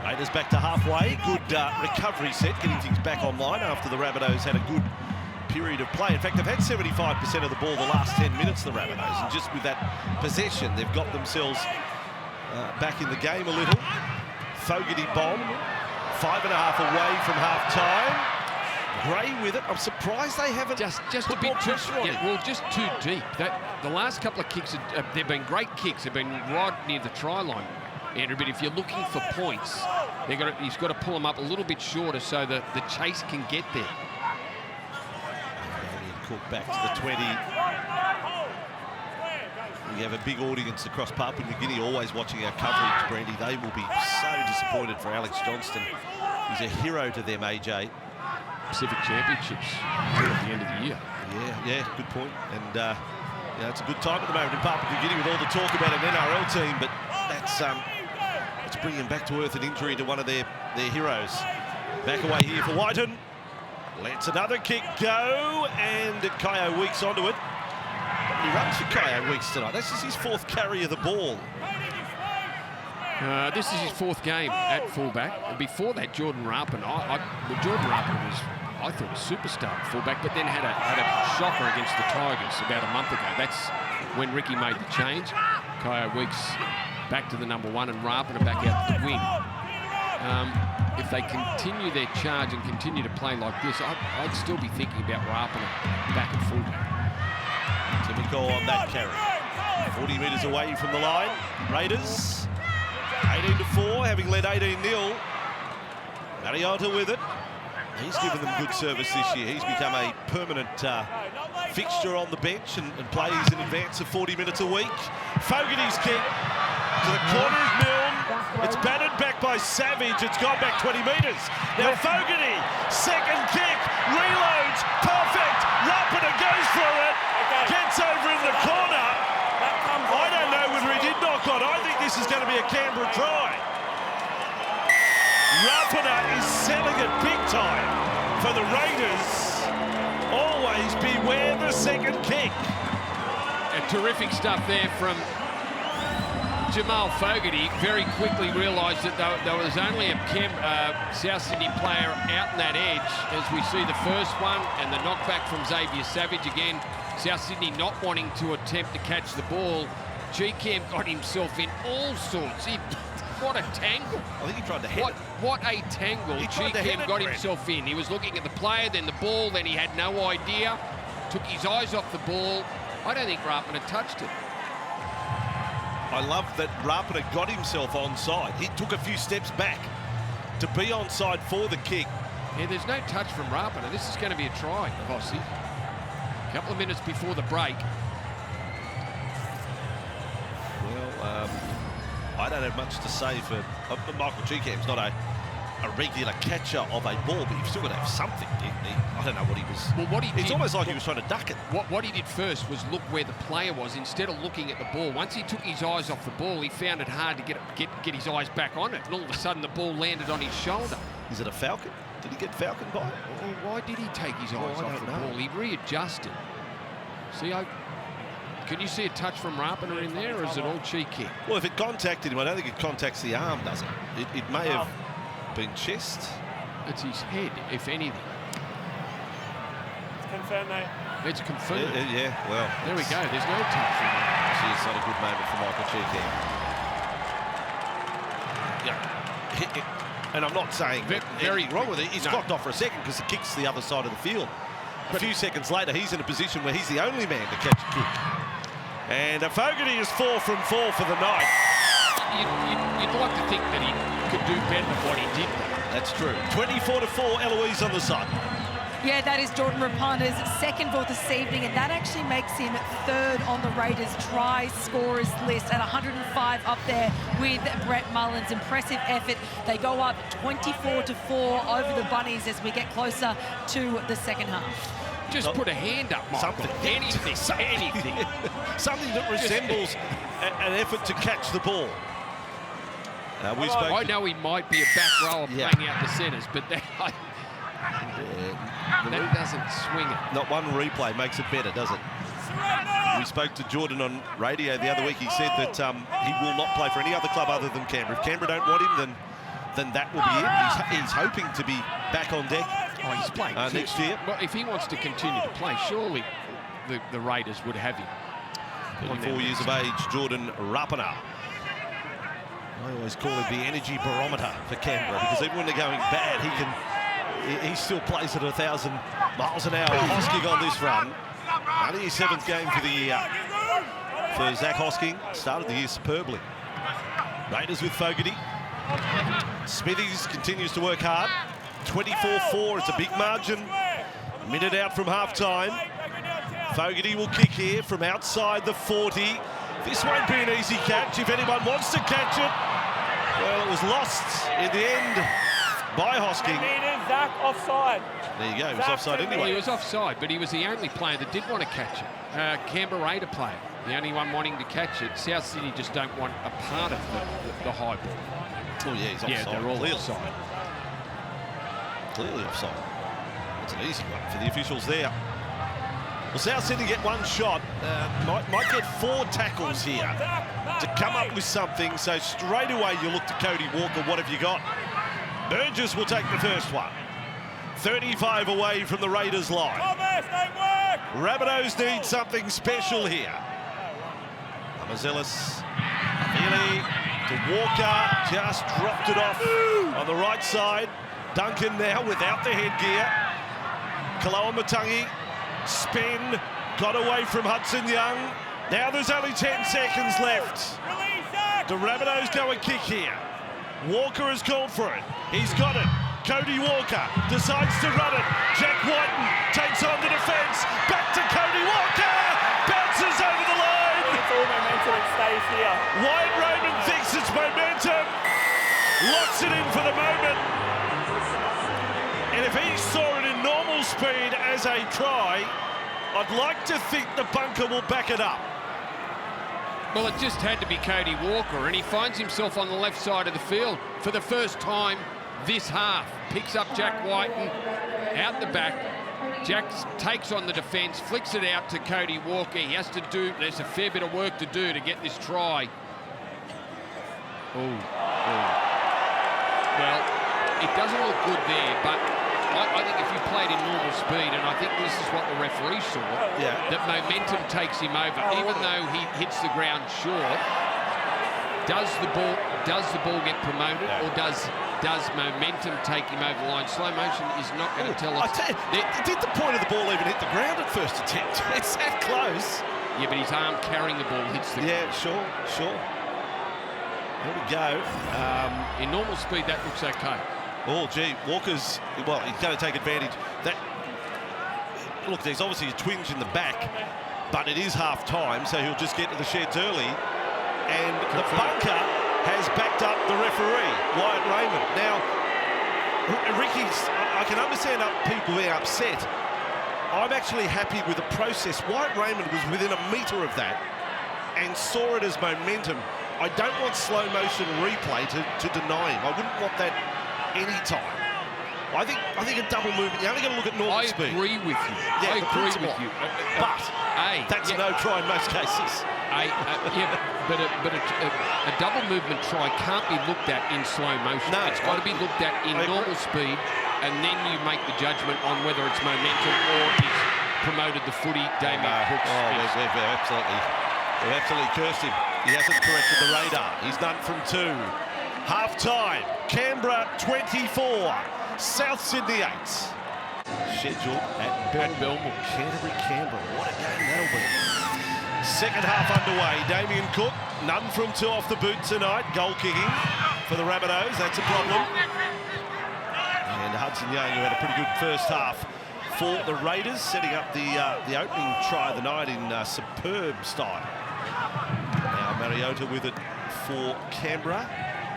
Raiders back to halfway. Good recovery set, getting things back online after the Rabbitohs had a good period of play. In fact, they've had 75% of the ball the last 10 minutes, the Rabbitohs, and just with that possession, they've got themselves back in the game a little. Fogarty bomb, 5.5 away from half-time. Gray with it. I'm surprised they haven't just put a bit more pressure on it. Well, just too deep. The last couple of kicks, they've been great kicks. They've been right near the try line, Andrew. But if you're looking for points, he's got to pull them up a little bit shorter so that the chase can get there. Cook back to the 20. We have a big audience across Papua New Guinea always watching our coverage, Brandy. They will be so disappointed for Alex Johnston. He's a hero to them, AJ. Pacific Championships at the end of the year. Yeah, good point. And it's a good time at the moment in Papua New Guinea with all the talk about an NRL team, but that's bringing back to earth an injury to one of their heroes. Back away here for Whiten. Lets another kick go, and Kyo Weeks onto it. He runs for Kyo Weeks tonight. This is his 4th carry of the ball. This is his 4th game at fullback. Before that, Jordan Rapana. Jordan Rapana was, I thought, a superstar at fullback, but then had a shocker against the Tigers about a month ago. That's when Ricky made the change. Kyo Weeks back to the number 1 and Rapana back out to the wing. If they continue their charge and continue to play like this, I'd still be thinking about Rapana back at fullback. Timoko on that carry. 40 metres away from the line. Raiders 18-4, having led 18-0. Mariota with it. He's given them good service this year. He's become a permanent fixture on the bench and plays in advance of 40 minutes a week. Fogarty's kick. to the corner of Milne. It's batted back by Savage. It's gone back 20 metres. Now Fogarty, second kick, reloads, perfect. Rapana goes for it, gets over in the corner. I don't know whether he did knock on. I think this is going to be a Canberra try. Rapana is selling it big time for the Raiders. Always beware the second kick. Terrific stuff there from Jamal Fogarty. Very quickly realised that there was only a South Sydney player out in that edge, as we see the first one, and the knockback from Xavier Savage again. South Sydney not wanting to attempt to catch the ball. G-Cam got himself in all sorts. What a tangle. I think he tried to head it. What a tangle G-Cam got himself in. He was looking at the player, then the ball, then he had no idea. Took his eyes off the ball. I don't think Rapana touched it. I love that Rapana got himself onside. He took a few steps back to be onside for the kick. Yeah, there's no touch from Rapana. This is going to be a try, Vossi. A couple of minutes before the break. Well, I don't have much to say for Michael G-Cam's not a regular catcher of a ball, but you've still got to have something. I don't know what he was. Well, what he did, it's almost like he was trying to duck it. What he did first was look where the player was instead of looking at the ball. Once he took his eyes off the ball, he found it hard to get his eyes back on it, and all of a sudden the ball landed on his shoulder. Is it a falcon? Did he get falcon by it? Well, why did he take his eyes off the ball? He readjusted. See, can you see a touch from Rapana in there, or is it all cheek kick? Well, if it contacted him, I don't think it contacts the arm, does it? It may have been chest. It's his head, if anything. It's confirmed, mate. It's confirmed. Yeah, well. There we go. There's no touch from him. It's not a good moment for Michael G-Cam. Yeah. And I'm not saying very wrong with it. He's blocked off for a second because the kick's the other side of the field. A few seconds later, he's in a position where he's the only man to catch a kick. And Fogarty is 4 from 4 for the night. You'd like to think that he could do better than what he did. That's true. 24-4, Eloise on the side. Yeah, that is Jordan Rapana's second goal this evening, and that actually makes him third on the Raiders' try scorers list at 105 up there with Brett Mullins. Impressive effort. They go up 24-4 over the Bunnies as we get closer to the second half. Just put a hand up, Michael. Something. Anything. Something that resembles an effort to catch the ball. I know he might be a back rower playing out the centres, but that doesn't swing it. Not one replay makes it better, does it? We spoke to Jordan on radio the other week. He said that he will not play for any other club other than Canberra. If Canberra don't want him, then that will be it. He's hoping to be back on deck. Oh, he's playing next year. Well, if he wants to continue to play, surely the Raiders would have him. 24 years of age, Jordan Rapana. I always call him the energy barometer for Canberra, because even when they're going bad, he still plays at 1,000 miles an hour. Hosking on this run. Only his 7th game for the year for Zach Hosking. Started the year superbly. Raiders with Fogarty. Smithies continues to work hard. 24-4, it's a big margin. Minute out from half-time. Fogarty will kick here from outside the 40. This won't be an easy catch if anyone wants to catch it. Well, it was lost in the end by Hosking. Zach offside. There you go, he was offside anyway. Well, he was offside, but he was the only player that did want to catch it. Canberra Raider player, the only one wanting to catch it. South Sydney just don't want a part of the high ball. Oh, yeah, he's offside. Yeah, they're all clearly offside. Clearly offside. That's an easy one for the officials there. Well, South Sydney get one shot. Might get 4 tackles here to come up with something. So straight away you look to Cody Walker. What have you got? Burgess will take the first one. 35 away from the Raiders line. Rabbitohs need something special here. Amazelis, Avili to Walker, just dropped it off on the right side. Duncan now without the headgear. Kaloa Matangi, spin, got away from Hudson Young. Now there's only 10 seconds left. The Rabbitohs go and kick here. Walker has called for it. He's got it. Cody Walker decides to run it. Jack Whiten takes on the defence. Back to Cody Walker. Bounces over the line. It's all momentum, it stays Talis here. Wyatt Raymond thinks it's momentum. Locks it in for the moment. And if he saw it in normal speed as a try, I'd like to think the bunker will back it up. Well, it just had to be Cody Walker, and he finds himself on the left side of the field for the first time this half. Picks up Jack Whiten out the back. Jack takes on the defence, flicks it out to Cody Walker. He has to do, there's a fair bit of work to do to get this try. Oh. Well, it doesn't look good there, but I think if you played in normal speed, and I think this is what the referee saw, that momentum takes him over. Even though he hits the ground short, does the ball get promoted, or does momentum take him over the line? Slow motion is not going to tell us. Did the point of the ball even hit the ground at first attempt? It's that close. Yeah, but his arm carrying the ball hits the ground. Yeah, sure. There we go. In normal speed, that looks okay. Oh, gee, Walker's, well, he's going to take advantage. Look, there's obviously a twinge in the back, but it is half-time, so he'll just get to the sheds early. And the bunker has backed up the referee, Wyatt Raymond. Now, I can understand people being upset. I'm actually happy with the process. Wyatt Raymond was within a metre of that and saw it as momentum. I don't want slow motion replay to deny him. I wouldn't want that any time. I think a double movement, you're only going to look at normal speed. I agree with you. Yeah, I agree with you. But that's a no try in most cases. But a double movement try can't be looked at in slow motion. No, it's got to be looked at in normal speed, and then you make the judgment on whether it's momentum or he's promoted the footy. Damien Cook's they've absolutely cursed him. He hasn't corrected the radar. He's none from 2. Half-time, Canberra 24, South Sydney 8. Scheduled at Belmore. Canterbury. What a game that'll be. Second half underway. Damien Cook, none from 2 off the boot tonight. Goal kicking for the Rabbitohs. That's a problem. And Hudson Young, who had a pretty good first half for the Raiders, setting up the opening try of the night in superb style. Now Mariota with it for Canberra.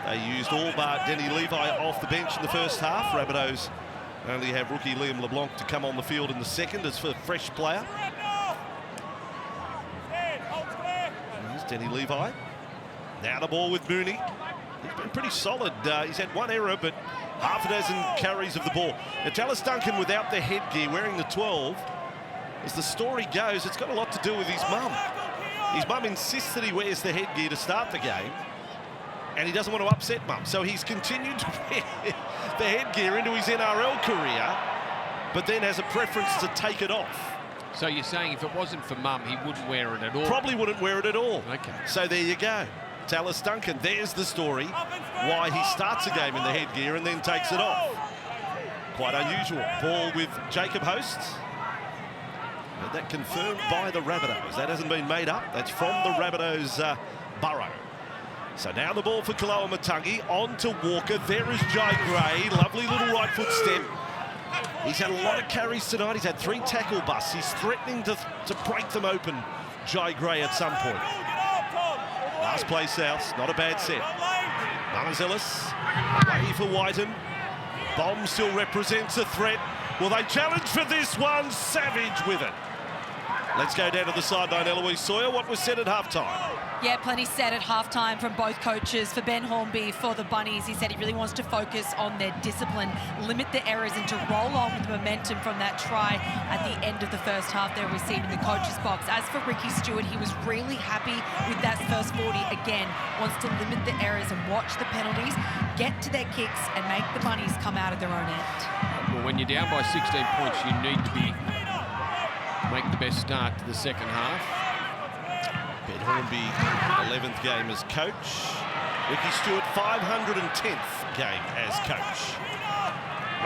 They used all but Denny Levi off the bench in the first half. Rabbitohs only have rookie Liam LeBlanc to come on the field in the second as for a fresh player. Here's Denny Levi. Now the ball with Mooney. He's been pretty solid. He's had one error, but half a dozen carries of the ball. Now Talis Duncan without the headgear, wearing the 12. As the story goes, it's got a lot to do with his mum. His mum insists that he wears the headgear to start the game, and he doesn't want to upset mum. So he's continued to wear the headgear into his NRL career, but then has a preference to take it off. So you're saying if it wasn't for mum, he wouldn't wear it at all? Probably wouldn't wear it at all. Okay. So there you go. Talis Duncan, there's the story, why he starts a game in the headgear and then takes it off. Quite unusual. Ball with Jacob Hosts. But that confirmed by the Rabbitohs. That hasn't been made up. That's from the Rabbitohs burrow. So now the ball for Kaloa Matangi. On to Walker. There is Jai Gray. Lovely little right foot step. He's had a lot of carries tonight. He's had 3 tackle busts. He's threatening to break them open, Jai Gray, at some point. Last play South. Not a bad set. Mamazelis. Way for Whiten. Bomb still represents a threat. Will they challenge for this one? Savage with it. Let's go down to the sideline, Eloise Sawyer. What was said at halftime? Yeah, plenty said at halftime from both coaches. For Ben Hornby, for the Bunnies, he said he really wants to focus on their discipline, limit the errors, and to roll on with the momentum from that try at the end of the first half they received in the coach's box. As for Ricky Stewart, he was really happy with that first 40 again. Wants to limit the errors and watch the penalties, get to their kicks, and make the Bunnies come out of their own end. Well, when you're down by 16 points, you need to make the best start to the second half. Ben Hornby, 11th game as coach. Ricky Stewart, 510th game as coach.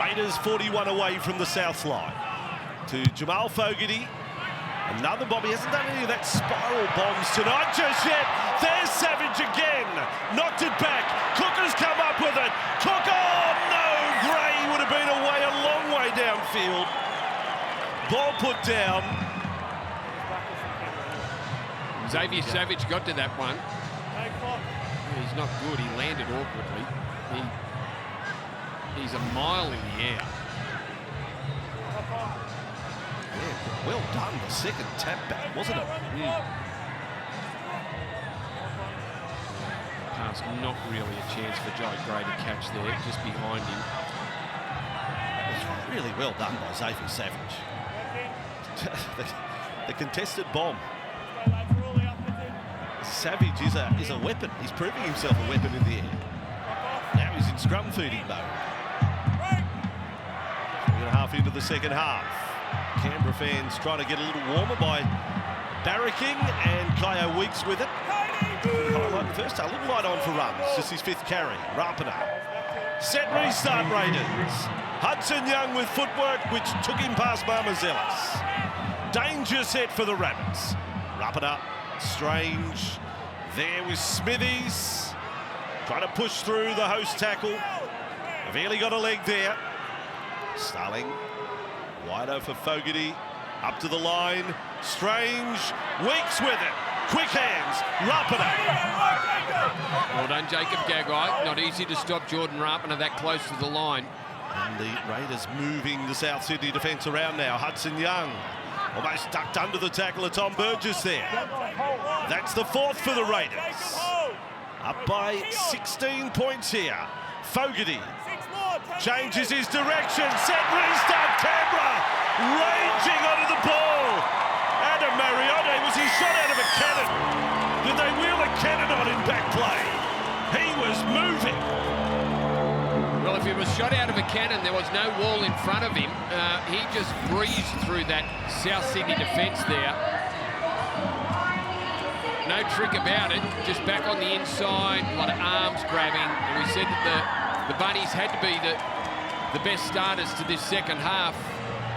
Raiders 41 away from the south line. To Jamal Fogarty. Another bomb. He hasn't done any of that spiral bombs tonight just yet. There's Savage again. Knocked it back. Cook has come up with it. Cook, oh no! Gray would have been away a long way downfield. Ball put down. Xavier Savage got to that one. He's not good. He landed awkwardly. He's a mile in the air. Yeah, well done. The second tap back, wasn't it? Pass, not really a chance for Jai Gray to catch there, just behind him. That was really well done by Xavier Savage. the contested bomb. Savage is a weapon. He's proving himself a weapon in the air. Now he's in scrum feeding mode. 3.5 into the second half. Canberra fans trying to get a little warmer by barracking, and Kyo Weeks with it. Highlight first, a little light on for runs. Just his 5th carry. Rapana. Set restart Raiders. Hudson Young with footwork, which took him past Marmazelis. Danger set for the Rabbits. Rapana. Strange. There with Smithies. Trying to push through the host tackle. Really got a leg there. Starling. Wider for Fogarty. Up to the line. Strange. Weeks with it. Quick hands. Rapana. Well done, Jacob Gagai. Not easy to stop Jordan Rapana that close to the line. And the Raiders moving the South Sydney defence around now. Hudson Young. Almost ducked under the tackle of Tom Burgess there. That's the 4th for the Raiders. Up by 16 points here. Fogarty changes his direction. Set restart Canberra. Raging onto the ball. Adam Mariota, was he shot out of a cannon? Did they wheel a cannon on in back play? He was moving. Well, if he was shot out of a cannon, there was no wall in front of him. He just breezed through that South Sydney defence there. No trick about it, just back on the inside, a lot of arms grabbing. And we said that the Bunnies had to be the best starters to this second half.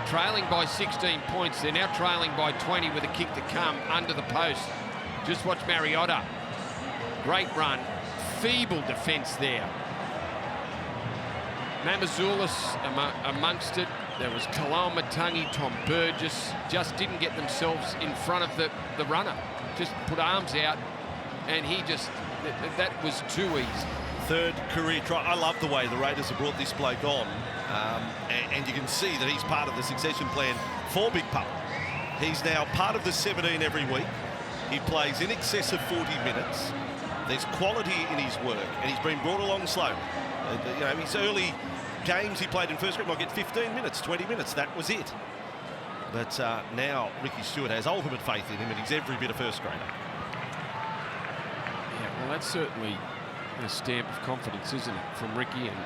Trailing by 16 points, they're now trailing by 20 with a kick to come under the post. Just watch Mariota. Great run, feeble defence there. Mamazoulis amongst it. There was Kalal Matangi, Tom Burgess. Just didn't get themselves in front of the runner. Just put arms out, and that was too easy. 3rd career try. I love the way the Raiders have brought this bloke on. And you can see that he's part of the succession plan for Big Pup. He's now part of the 17 every week. He plays in excess of 40 minutes. There's quality in his work, and he's been brought along slowly. You know, his early games he played in first grade might get 15 minutes, 20 minutes. That was it. But now Ricky Stewart has ultimate faith in him, and he's every bit a first grader. Yeah, well, that's certainly a stamp of confidence, isn't it, from Ricky, and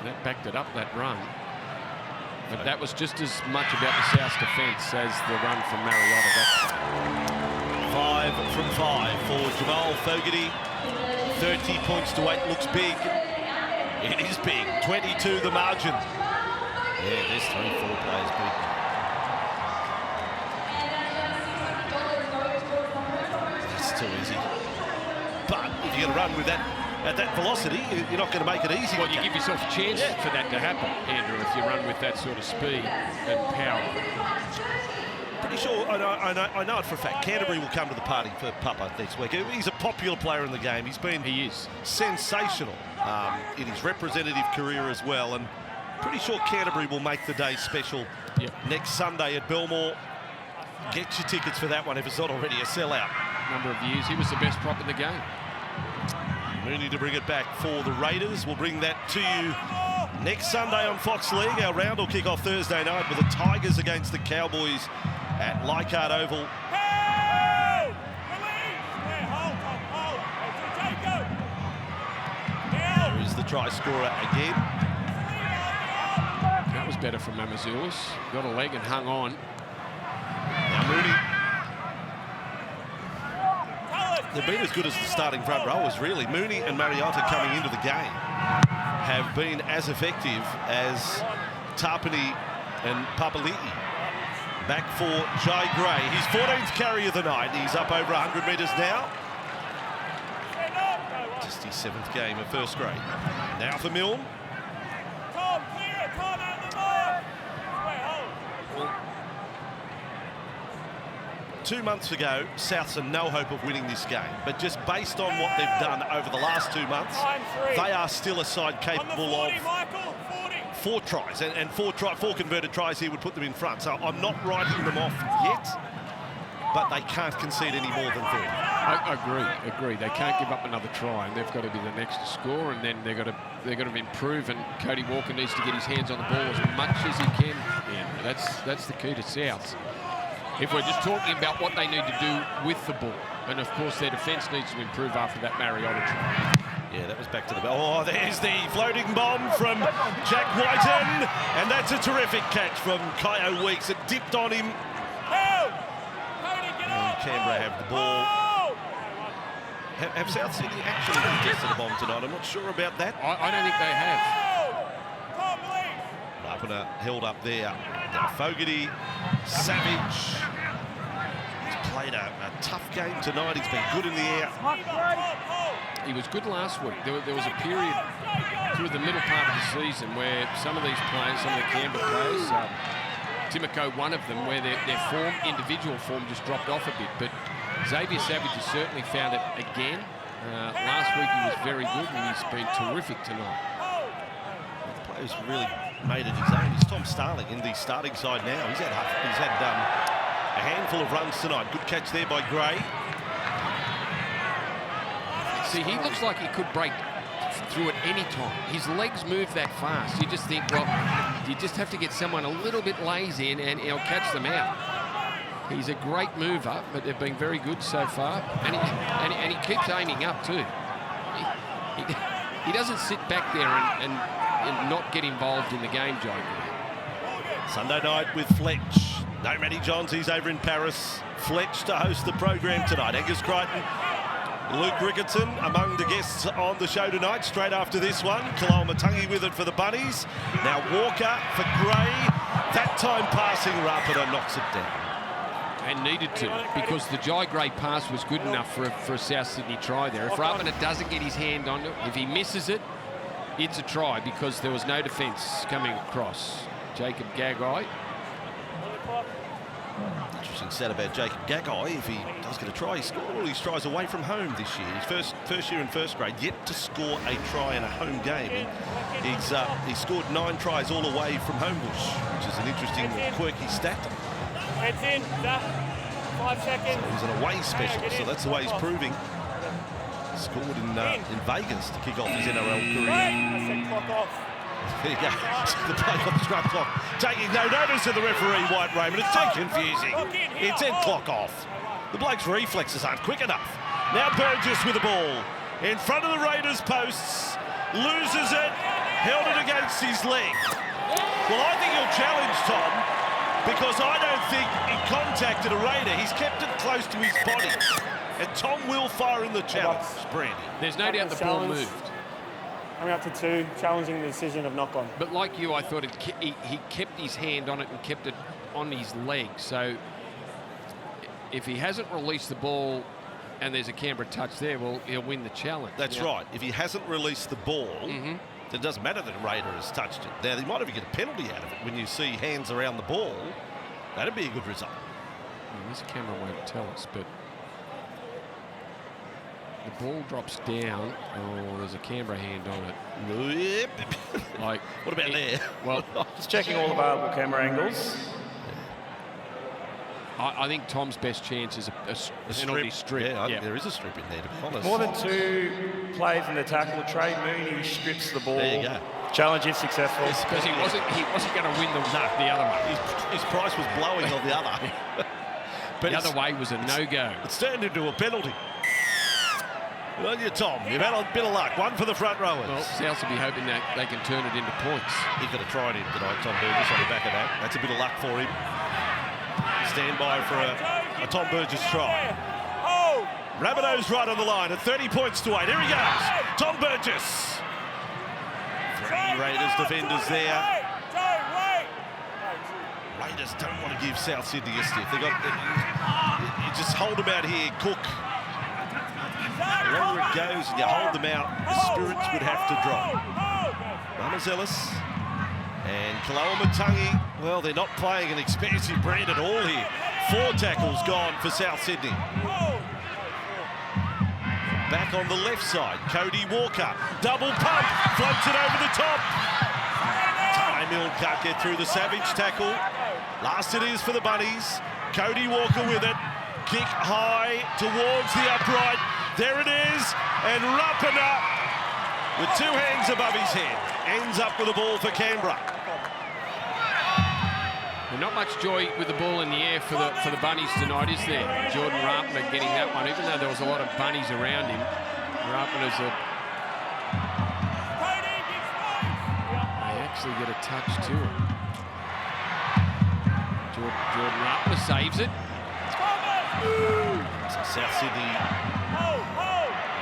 that backed it up, that run. But that was just as much about the South's defence as the run from Mariota. 5 from 5 for Jamal Fogarty. 30 points to 8 looks big. It is big. 22 the margin. Yeah, there's 3-4 players big. That's too easy. But if you're going to run with that at that velocity, you're not going to make it easy. Well, you give yourself a chance for that to happen, Andrew, if you run with that sort of speed and power. Pretty sure, I know it for a fact, Canterbury will come to the party for Papa next week. He's a popular player in the game. He is sensational in his representative career as well, and pretty sure Canterbury will make the day special next Sunday at Belmore. Get your tickets for that one if it's not already a sellout. Number of years, he was the best prop in the game. Mooney to bring it back for the Raiders. We'll bring that to you next Sunday on Fox League. Our round will kick off Thursday night with the Tigers against the Cowboys at Leichhardt Oval. There is the try scorer again. That was better from Mamazoulis. Got a leg and hung on. Now Mooney. They've been as good as the starting front rowers, really. Mooney and Mariota coming into the game have been as effective as Tarpany and Papali'i. Back for Jai Gray. His 14th carry of the night. He's up over 100 metres now. Just his 7th game of first grade. Now for Milne. 2 months ago, Souths are no hope of winning this game. But just based on what they've done over the last 2 months, they are still a side capable of 4 tries. And 4 converted tries here would put them in front. So I'm not writing them off yet, but they can't concede any more than 30. I agree. They can't give up another try, and they've got to be the next to score, and then they've got to improve. And Cody Walker needs to get his hands on the ball as much as he can. Yeah, that's the key to Souths. If we're just talking about what they need to do with the ball, and of course their defence needs to improve after that Mariota try. Yeah, that was back to the ball. Oh, there's the floating bomb from Jack Whiten, and that's a terrific catch from Kyo Weeks. It dipped on him. And Canberra have the ball. Have South Sydney actually contested a bomb tonight? I'm not sure about that. I don't think they have. Rapana held up there. Now Fogarty, Savage. He's played a tough game tonight. He's been good in the air. He was good last week. There was a period through the middle part of the season where some of these players, some of the Canberra players, Timoko, one of them, where their form, individual form, just dropped off a bit. But Xavier Savage has certainly found it again. Last week he was very good, and he's been terrific tonight. The players really made it his own. It's Tom Starling in the starting side now. He's had a handful of runs tonight. Good catch there by Gray. See, he looks like he could break through at any time. His legs move that fast. You just think, well, you just have to get someone a little bit lazy and he'll catch them out. He's a great mover, but they've been very good so far. And he keeps aiming up too. He doesn't sit back there and not get involved in the game, Joe. Sunday night with Fletch. No Matty Johns, he's over in Paris. Fletch to host the program tonight. Angus Crichton, Luke Ricketson among the guests on the show tonight. Straight after this one, Kalawa-Matangi with it for the Bunnies. Now Walker for Gray. That time passing, Rapana knocks it down. And needed to, because the Jai Gray pass was good enough for a South Sydney try there. If Rapana doesn't get his hand on it, if he misses it, it's a try because there was no defence coming across. Jacob Gagai. Interesting stat about Jacob Gagai. If he does get a try, he scored all his tries away from home this year. His first year in first grade, yet to score a try in a home game. He's scored 9 tries all away from Homebush, which is an interesting, quirky stat. Heads in, 5 seconds. So he's an away specialist, so that's the way he's proving. Scored in Vegas to kick off his NRL career. Clock off. There you go. The play on the scrub clock. Taking no notice of the referee, White Raymond. It's too confusing. It's end clock off. The bloke's reflexes aren't quick enough. Now Burgess with the ball. In front of the Raiders' posts. Loses it. Held it against his leg. Well, I think he'll challenge Tom, because I don't think he contacted a Raider. He's kept it close to his body. And Tom will fire in the challenge, Brandy. There's no doubt the ball moved. Coming up to 2, challenging the decision of knock-on. But like you, I thought he kept his hand on it and kept it on his leg. So if he hasn't released the ball and there's a Canberra touch there, well, he'll win the challenge. That's right. If he hasn't released the ball, then it doesn't matter that a Raider has touched it. Now, they might even get a penalty out of it when you see hands around the ball. That'd be a good result. This camera won't tell us, but the ball drops down. Oh, there's a Canberra hand on it. Yep. Like, what about there? Well, just checking all available camera angles. I think Tom's best chance is a penalty strip. Yeah, I think there is a strip in there, to be honest. More than 2 plays in the tackle. Trey Mooney strips the ball. There you go. Challenge is successful. Because he wasn't going to win the other way. His price was blowing on the other. But the other way was a no-go. It's turned into a penalty. Well, you Tom, you've had a bit of luck. One for the front rowers. Well, South will be hoping that they can turn it into points. He could have tried him tonight, Tom Burgess, on the back of that. That's a bit of luck for him. Stand by for a Tom Burgess try. Rabbitohs right on the line at 30 points to 8. Here he goes. Tom Burgess. 3 Raiders defenders there. Raiders don't want to give South Sydney a stiff. You just hold them out here, Cook. The longer it goes and you hold them out, the spirits would have to drop. Mamazelis and Kalawa-Matangi, well, they're not playing an expensive brand at all here. 4 tackles gone for South Sydney. Back on the left side, Cody Walker. Double pump, floats it over the top. Ty Milne can't get through the Savage tackle. Last it is for the Bunnies. Cody Walker with it. Kick high towards the upright. There it is. And Rapana, with 2 hands above his head, ends up with the ball for Canberra. Well, not much joy with the ball in the air for the Bunnies tonight, is there? Jordan Rapana getting that one, even though there was a lot of Bunnies around him. Rapana's they actually get a touch to it. Jordan Rapana saves it. So South Sydney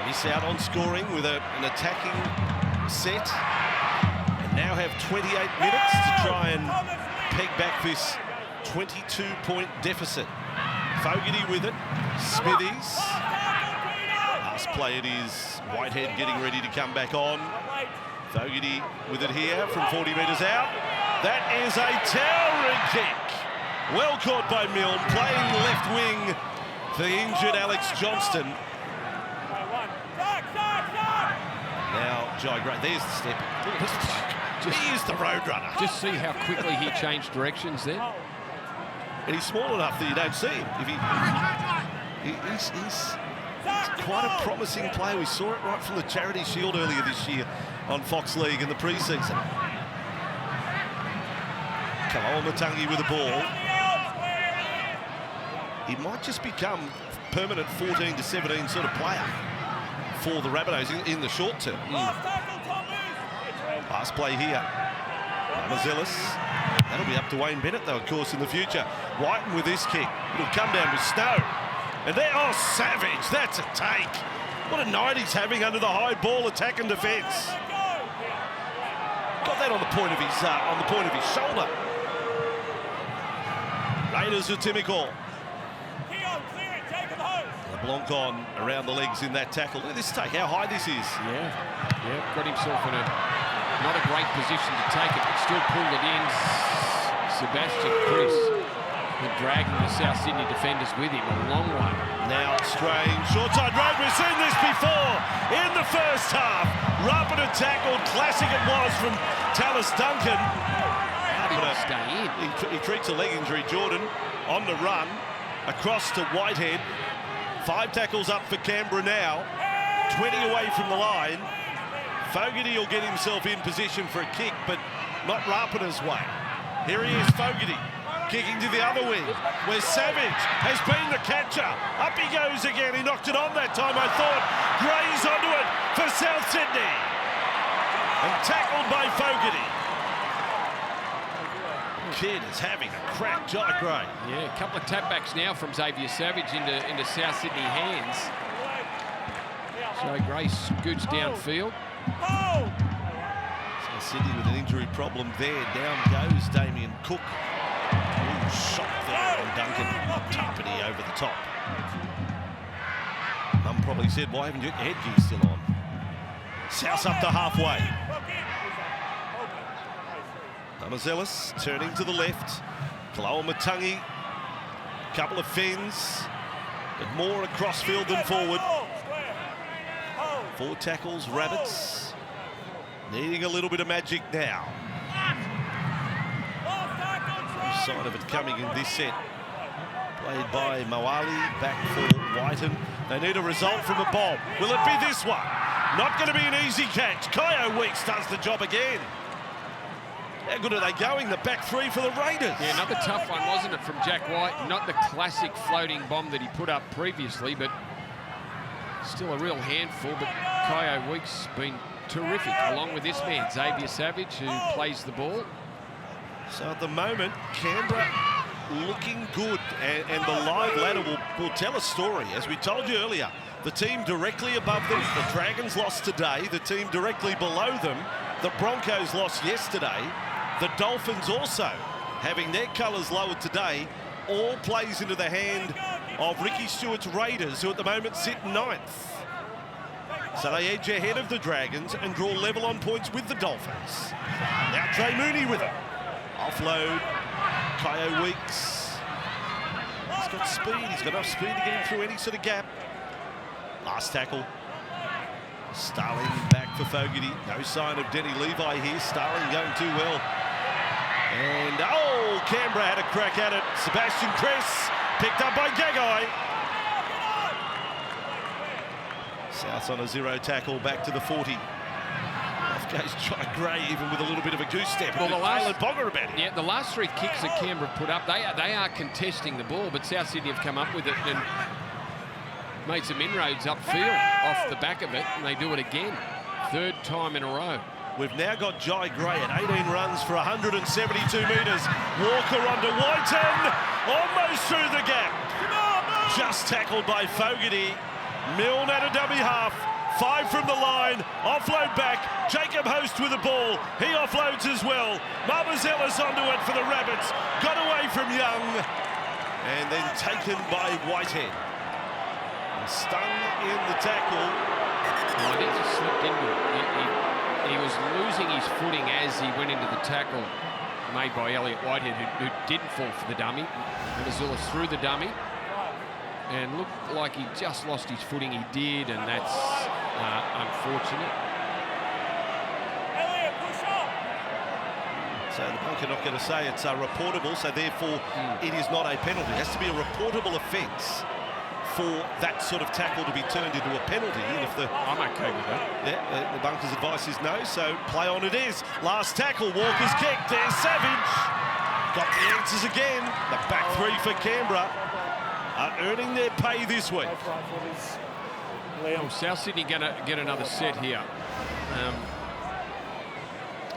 miss out on scoring with an attacking set, and now have 28 minutes to try and peg back this 22-point deficit. Fogarty with it. Smithies. Last play it is. Whitehead getting ready to come back on. Fogarty with it here from 40 metres out. That is a towering kick. Well caught by Milne, playing left wing for the injured Alex Johnston. Now, Jai Gray, there's the step. He is the roadrunner. Just see how quickly he changed directions then. And he's small enough that you don't see him. He's quite a promising player. We saw it right from the Charity Shield earlier this year on Fox League in the pre-season. Kalawamatangi with the ball. He might just become permanent 14 to 17 sort of player for the Rabbitohs in the short term. Last play here. Mazelis. That'll be up to Wayne Bennett, though, of course, in the future. Whiten with this kick. It'll come down with Snow. And there, oh, Savage, that's a take. What a night he's having under the high ball attack and defence. Got that on the point of his shoulder. Raiders with Timmy-Call. LeBlanc on around the legs in that tackle. Look at this take, how high this is. Yeah, got himself in not a great position to take it, but still pulled it in. Sebastian Chris, dragging the South Sydney defenders with him a long way. Now Strange, short side road. We've seen this before in the first half. Rapana tackled, classic it was from Talis Duncan. How did he stay in? He treats a leg injury, Jordan, on the run, across to Whitehead. 5 tackles up for Canberra now, 20 away from the line. Fogarty will get himself in position for a kick, but not Rapana's way. Here he is, Fogarty, kicking to the other wing, where Savage has been the catcher. Up he goes again, he knocked it on that time, I thought. Gray's onto it for South Sydney. And tackled by Fogarty. Kid is having a crack, Jai Gray. Yeah, a couple of tapbacks now from Xavier Savage into South Sydney hands. So Gray scoots downfield. South Sydney with an injury problem there. Down goes Damien Cook. Ooh, shot there on Duncan. Tarpany over the top. Mum probably said, why haven't you got your headgear still on? South up to halfway. Mazelis turning to the left. Kalawamatangi, couple of fins, but more across field than forward. 4 tackles, Rabbits needing a little bit of magic now. No sign of it coming in this set. Played by Moali, back for Whiten. They need a result from a bomb. Will it be this one? Not going to be an easy catch. Kyo Weeks does the job again. How good are they going? The back 3 for the Raiders. Yeah, another tough one, wasn't it, from Jack White? Not the classic floating bomb that he put up previously, but still a real handful. But Kyo Weeks been terrific, along with this man, Xavier Savage, who plays the ball. So at the moment, Canberra looking good, and the live ladder will tell a story. As we told you earlier, the team directly above them, the Dragons lost today. The team directly below them, the Broncos lost yesterday. The Dolphins also having their colours lowered today. All plays into the hand of Ricky Stewart's Raiders, who at the moment sit 9th. So they edge ahead of the Dragons and draw level on points with the Dolphins. Now Trey Mooney with it. Offload. Kyo Weeks. got speed. He's got enough speed to get him through any sort of gap. Last tackle. Starling back for Fogarty. No sign of Denny Levi here. Starling going too well. And, oh, Canberra had a crack at it. Sebastian Cress picked up by Gagai. Souths on a 0 tackle, back to the 40. Off goes Jai Gray, even with a little bit of a goose step. Well, the last Bogger about it. Yeah, the last 3 kicks that Canberra put up, they are contesting the ball, but South Sydney have come up with it and made some inroads upfield off the back of it, and they do it again. 3rd time in a row. We've now got Jai Gray at 18 runs for 172 metres. Walker onto Whiten, almost through the gap. Just tackled by Fogarty. Milne at a dummy half. 5 from the line. Offload back. Jacob Host with the ball. He offloads as well. Marbazelis onto it for the Rabbits. Got away from Young. And then taken by Whitehead. Stung in the tackle. I think he slipped into it. He was losing his footing as he went into the tackle made by Elliot Whitehead, who didn't fall for the dummy. Marbazelis threw the dummy and looked like he just lost his footing. He did, and that's unfortunate. Elliot, push up. So the bunker not going to say it's reportable, so therefore it is not a penalty. It has to be a reportable offence for that sort of tackle to be turned into a penalty. And if I'm okay with that. Yeah, the bunker's advice is no, so play on it is. Last tackle, Walker's kicked. There's Savage. Got the answers again. The back 3 for Canberra are earning their pay this week. Oh, South Sydney going to get another set here.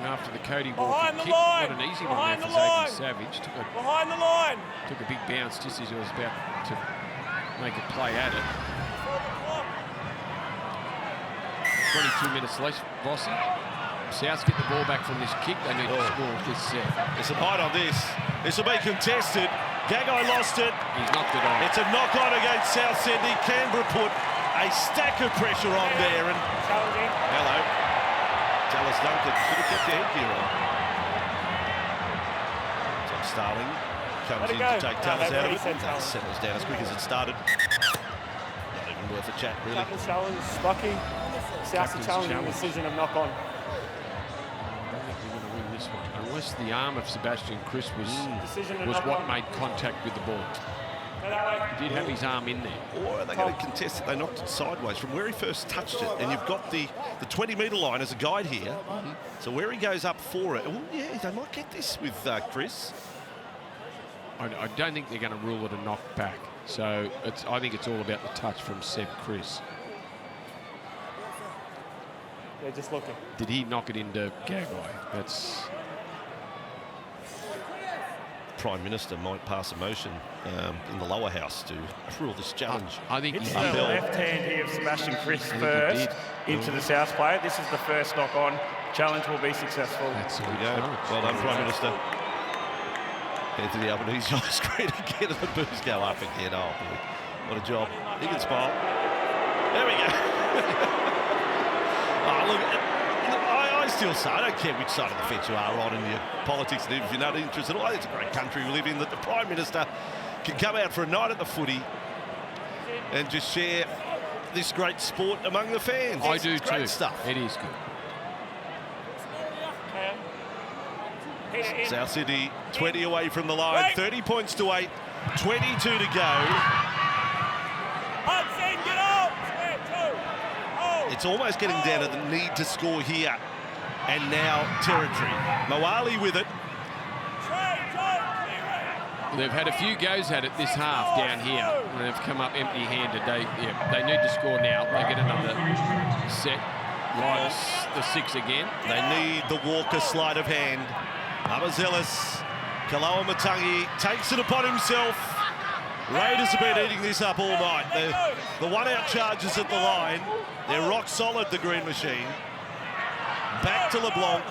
After the Cody Walker kick, not an easy one there for Xavier Savage. Behind the line. Took a big bounce just as he was about to make a play at it. 22 minutes left, Bossy. Souths get the ball back from this kick. They need to score this set. There's some height on this. This will be contested. Gagai lost it. He's knocked it on. It's a knock-on against South Sydney. Canberra put a stack of pressure on there. And hello. Talis Duncan should have kept your headgear on. Tom Starling comes in to take Talis out of it. That settles down as quick as it started. Not even worth a chat, really. Tackle challenge, Spucky. South's a challenging decision of knock on. This one, unless the arm of Sebastian Chris was knock what on. made contact with the ball. He did have his arm in there. Or are they going to contest it? They knocked it sideways from where he first touched it, and you've got the 20-metre line as a guide here. So where he goes up for it, well, yeah, they might get this with Chris. I don't think they're going to rule it a knock back. So I think it's all about the touch from Seb Chris. They're just looking. Did he knock it into Gagai? That's... Prime Minister might pass a motion in the lower house to rule this challenge. I think It's he the did. left hand here of Sebastian Chris I think he first did. into the South player. This is the first knock on. Challenge will be successful. That's There we go. Well done, Prime Minister. Anthony Albanese on the screen again, and the boos go up again. Oh, what a job. He can smile. There we go. Oh, look, I still say, I don't care which side of the fence you are on in your politics, and if you're not interested at all, it's a great country we live in, that the Prime Minister can come out for a night at the footy and just share this great sport among the fans. I do it's great too. Stuff. It is good. South Sydney 20 away from the line, 30 points to 8, 22 to go. Hudson, get up! It's almost getting down to the need to score here. And now territory. Moali with it. They've had a few goes at it this half down here. And they've come up empty-handed. They need to score now. They get another set. Right, the 6 again. They need the Walker sleight of hand. Marbazelis, Kaloa Matangi takes it upon himself. Raiders have been eating this up all night. The one-out charges at the line. They're rock solid, the Green Machine. Back to LeBlanc,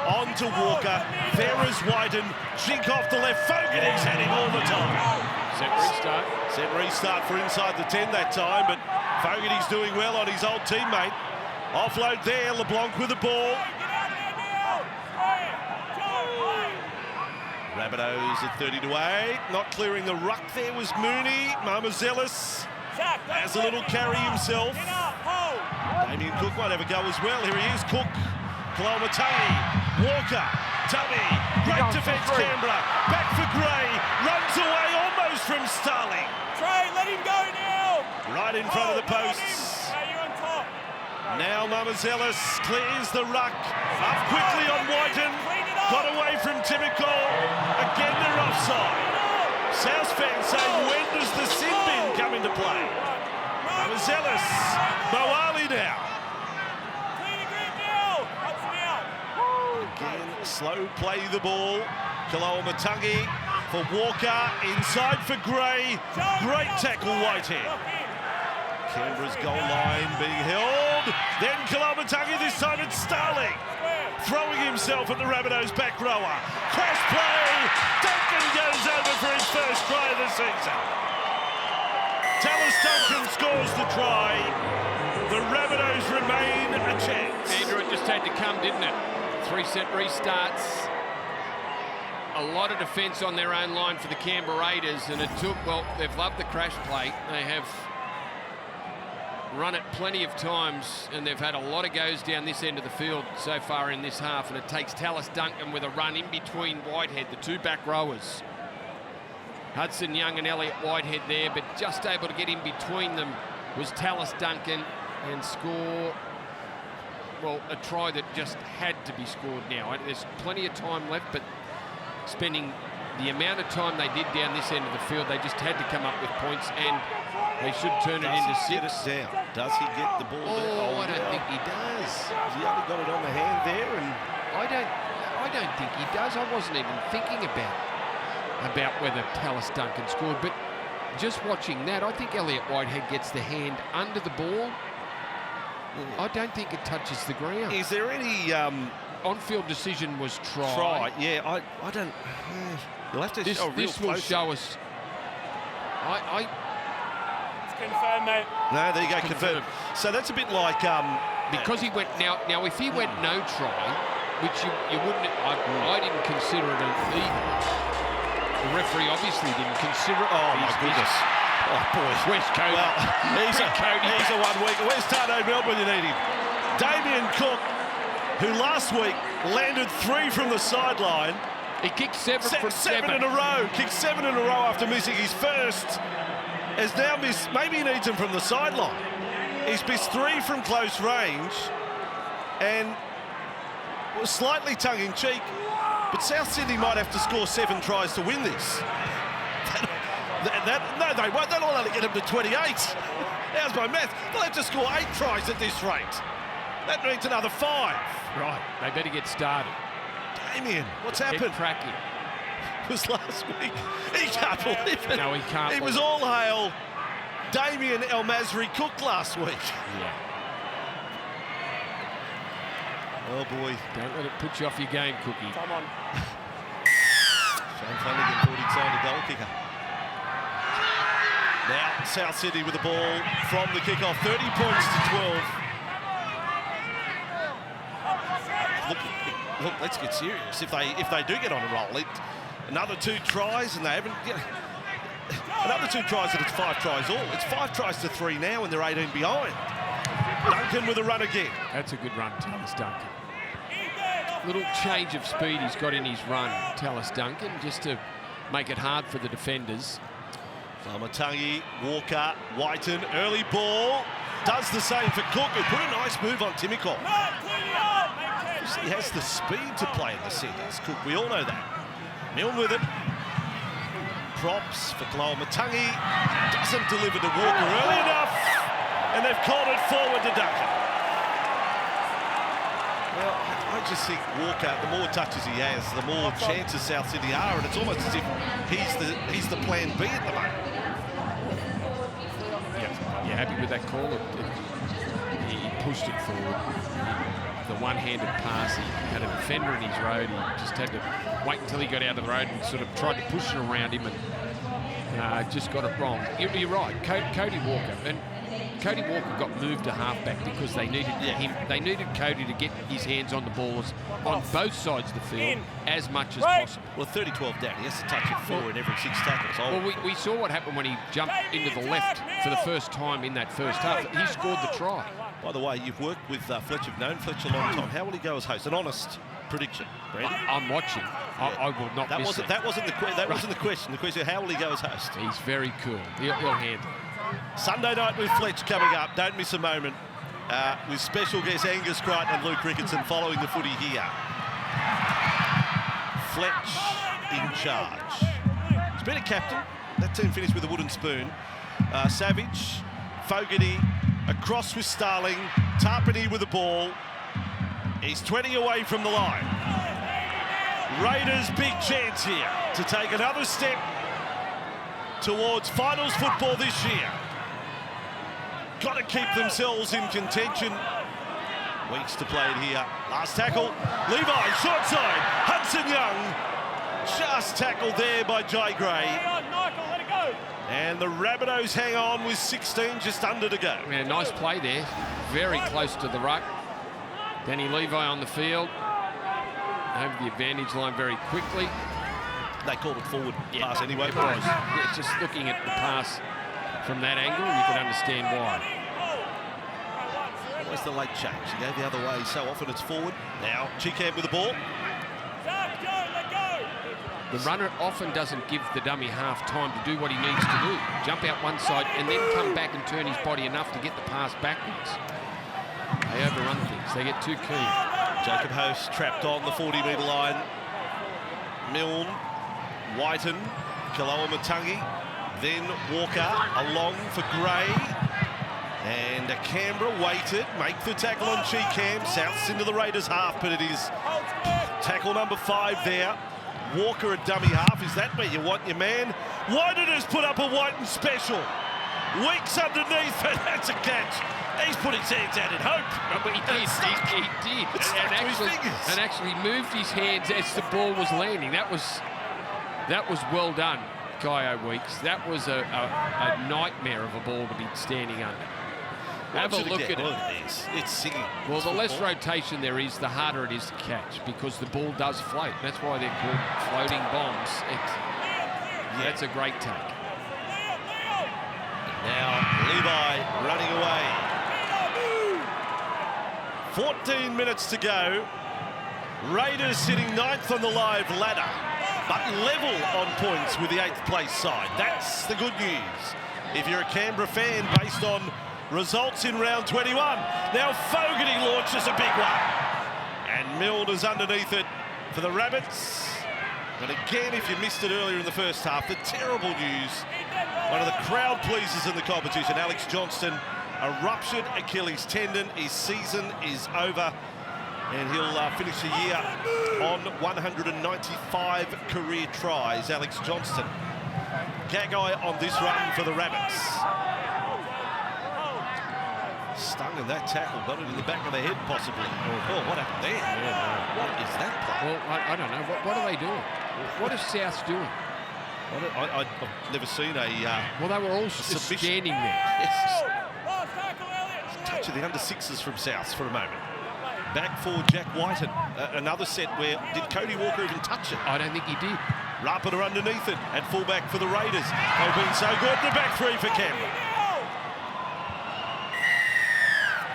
on to Walker. There is Whiten, jink off the left. Fogarty's had him all the time. Set restart. Set restart for inside the 10 that time, but Fogarty's doing well on his old teammate. Offload there, LeBlanc with the ball. Rabbitohs at 30-8. Not clearing the ruck there was Mooney. Marmazelis has a little carry himself. Damien Cook might have a go as well. Here he is, Cook. Koloamatangi, Walker, Tubby. Great defence, Canberra. Back for Gray. Runs away almost from Starling. Trey, let him go now. Right in front of the posts. Trey, you're on top. Now Marmazelis clears the ruck. Up quickly on Whiten. Got away from Timoko. Again they're offside. South fans saying, when does the sin bin come into play? Marmazelis. Moali now. Again, slow play the ball. Koloamatangi for Walker. Inside for Gray. Great tackle, Whitehead. Canberra's goal line being held. Then Koloamatangi, this time it's Starling. Throwing himself at the Rabbitohs back rower. Cross play. Duncan goes over for his first try of the season. Talis Duncan scores the try. The Rabbitohs remain a chance. Andrew, it just had to come, didn't it? 3-set restarts. A lot of defence on their own line for the Canberra Raiders, and it took, well, they've loved the crash play. They have run it plenty of times, and they've had a lot of goes down this end of the field so far in this half, and it takes Talis Duncan with a run in between Whitehead, the two back rowers. Hudson Young and Elliott Whitehead there, but just able to get in between them was Talis Duncan and score, well, a try that just had to be scored now. There's plenty of time left, but spending the amount of time they did down this end of the field, they just had to come up with points, and they should turn it into 6. Down. Does he get the ball down? Oh, I don't think he does. He only got it on the hand there, and I don't think he does. I wasn't even thinking about whether Talis Duncan scored, but just watching that, I think Elliott Whitehead gets the hand under the ball. I don't think it touches the ground. Is there any on-field decision was try? Try, yeah. I don't. You'll have to This, show a real this will close show us. It's confirmed, mate. No, there you go, Confirmed. confirmed. So that's a bit like Because he went now if he went no try, which you wouldn't, I didn't consider it illegal. The referee obviously didn't consider it. Oh my goodness. Oh boy. Where's Cody? Well, he's a 1 week. Where's Tano Melbourne? You need him. Damien Cook, who last week landed 3 from the sideline. He kicked 7 from 7 in a row. Kicked 7 in a row after missing his first. Has now missed. Maybe he needs him from the sideline. He's missed 3 from close range, and was slightly tongue-in-cheek. But South Sydney might have to score 7 tries to win this. No, they won't. They'll only get them to 28. How's my math? They'll have to score 8 tries at this rate. That means another 5. Right, they better get started. Damien, what's happened? Get cracking. It was last week. He can't believe it. No, he can't. He was all hail Damien El Masri Cook last week. Yeah. Oh boy. Don't let it put you off your game, Cookie. Come on. Shane Flanagan thought he'd signed a goal kicker. Now South Sydney with the ball from the kickoff. 30 points to 12. Look, let's get serious. If they do get on a roll, another 2 tries, and they haven't. Another 2 tries, and it's 5 tries all. It's 5 tries to 3 now, and they're 18 behind. Duncan with a run again. That's a good run, Talis Duncan. Little change of speed he's got in his run, Talis Duncan, just to make it hard for the defenders. Koloamatangi, Walker, Whiten, early ball. Does the same for Cook, who put a nice move on Timoko. He has the speed to play in the centres, Cook, we all know that. Milne with it. Props for Koloamatangi. Doesn't deliver to Walker early enough. And they've called it forward to Duncan. Well, I just think Walker, the more touches he has, the more chances South Sydney are, and it's almost as if he's the plan B at the moment. Yeah, you're happy with that call? He pushed it forward. The one-handed pass, he had a defender in his road. He just had to wait until he got out of the road and sort of tried to push it around him, and just got it wrong. You're right, Cody Walker. And Cody Walker got moved to halfback because they needed him. They needed Cody to get his hands on the balls on both sides of the field as much as possible. Well, 30-12 down. He has to touch it forward every 6 tackles. Well, we saw what happened when he jumped into the left for the first time in that first half. He scored the try. By the way, you've worked with Fletcher. You've known Fletcher a long time. How will he go as host? An honest prediction, Brandon. I'm watching. I will not miss it. That wasn't the question. The question: how will he go as host? He's very cool. He'll handle it. Sunday night with Fletch coming up. Don't miss a moment. With special guests Angus Crichton and Luke Ricketson following the footy here. Fletch in charge. He's been a captain. That team finished with a wooden spoon. Savage, Fogarty, across with Starling, Tarpany with the ball. He's 20 away from the line. Raiders big chance here to take another step towards finals football this year. Got to keep themselves in contention. Weeks to play it here. Last tackle, Levi, short side. Hudson Young, just tackled there by Jai Gray. And the Rabbitohs hang on with 16 just under to go. Yeah, nice play there. Very close to the ruck. Danny Levi on the field. Over the advantage line very quickly. They called it forward pass anyway. It was. It's just looking at the pass from that angle, you could understand why. Always the late change. He gave the other way. So often it's forward. Now Cheekham with the ball. The runner often doesn't give the dummy half time to do what he needs to do. Jump out one side and then come back and turn his body enough to get the pass backwards. They overrun things. They get too keen. Jacob Host trapped on the 40-metre line. Milne, Whiten, Kaloa Matangi, then Walker along for Gray. And Canberra waited, make the tackle on Cheekham. South's into the Raiders half, but it is tackle number 5 there. Walker a dummy half. Is that where you want your man? Whiten has put up a Whiten special. Weeks underneath, and that's a catch. He's put his hands out in hope. But he did. And actually moved his hands as the ball was landing. That was well done, Guyo Weeks. That was a nightmare of a ball to be standing under. Have a look at it. It's singing. Well, the less rotation there is, the harder it is to catch because the ball does float. That's why they're called floating bombs. That's a great take. Now Levi running away. 14 minutes to go. Raiders sitting 9th on the live ladder, but level on points with the 8th place side. That's the good news if you're a Canberra fan based on results in round 21. Now Fogarty launches a big one. And Milne is underneath it for the Rabbits. And again, if you missed it earlier in the first half, the terrible news. One of the crowd pleasers in the competition, Alex Johnston, a ruptured Achilles tendon. His season is over. And he'll finish the year on 195 career tries. Alex Johnston, Gagai on this run for the Rabbits. Stung in that tackle, got it in the back of the head possibly. Oh, what happened there? What is that play? Well, I don't know. What are they doing? What is South doing? I've never seen a... well, they were all just standing there. Yes. Touch of the under-6s from South for a moment. Back for Jack Whiten. Another set where... Did Cody Walker even touch it? I don't think he did. Rapana underneath it. At fullback for the Raiders. They've been so good. The back 3 for Canberra.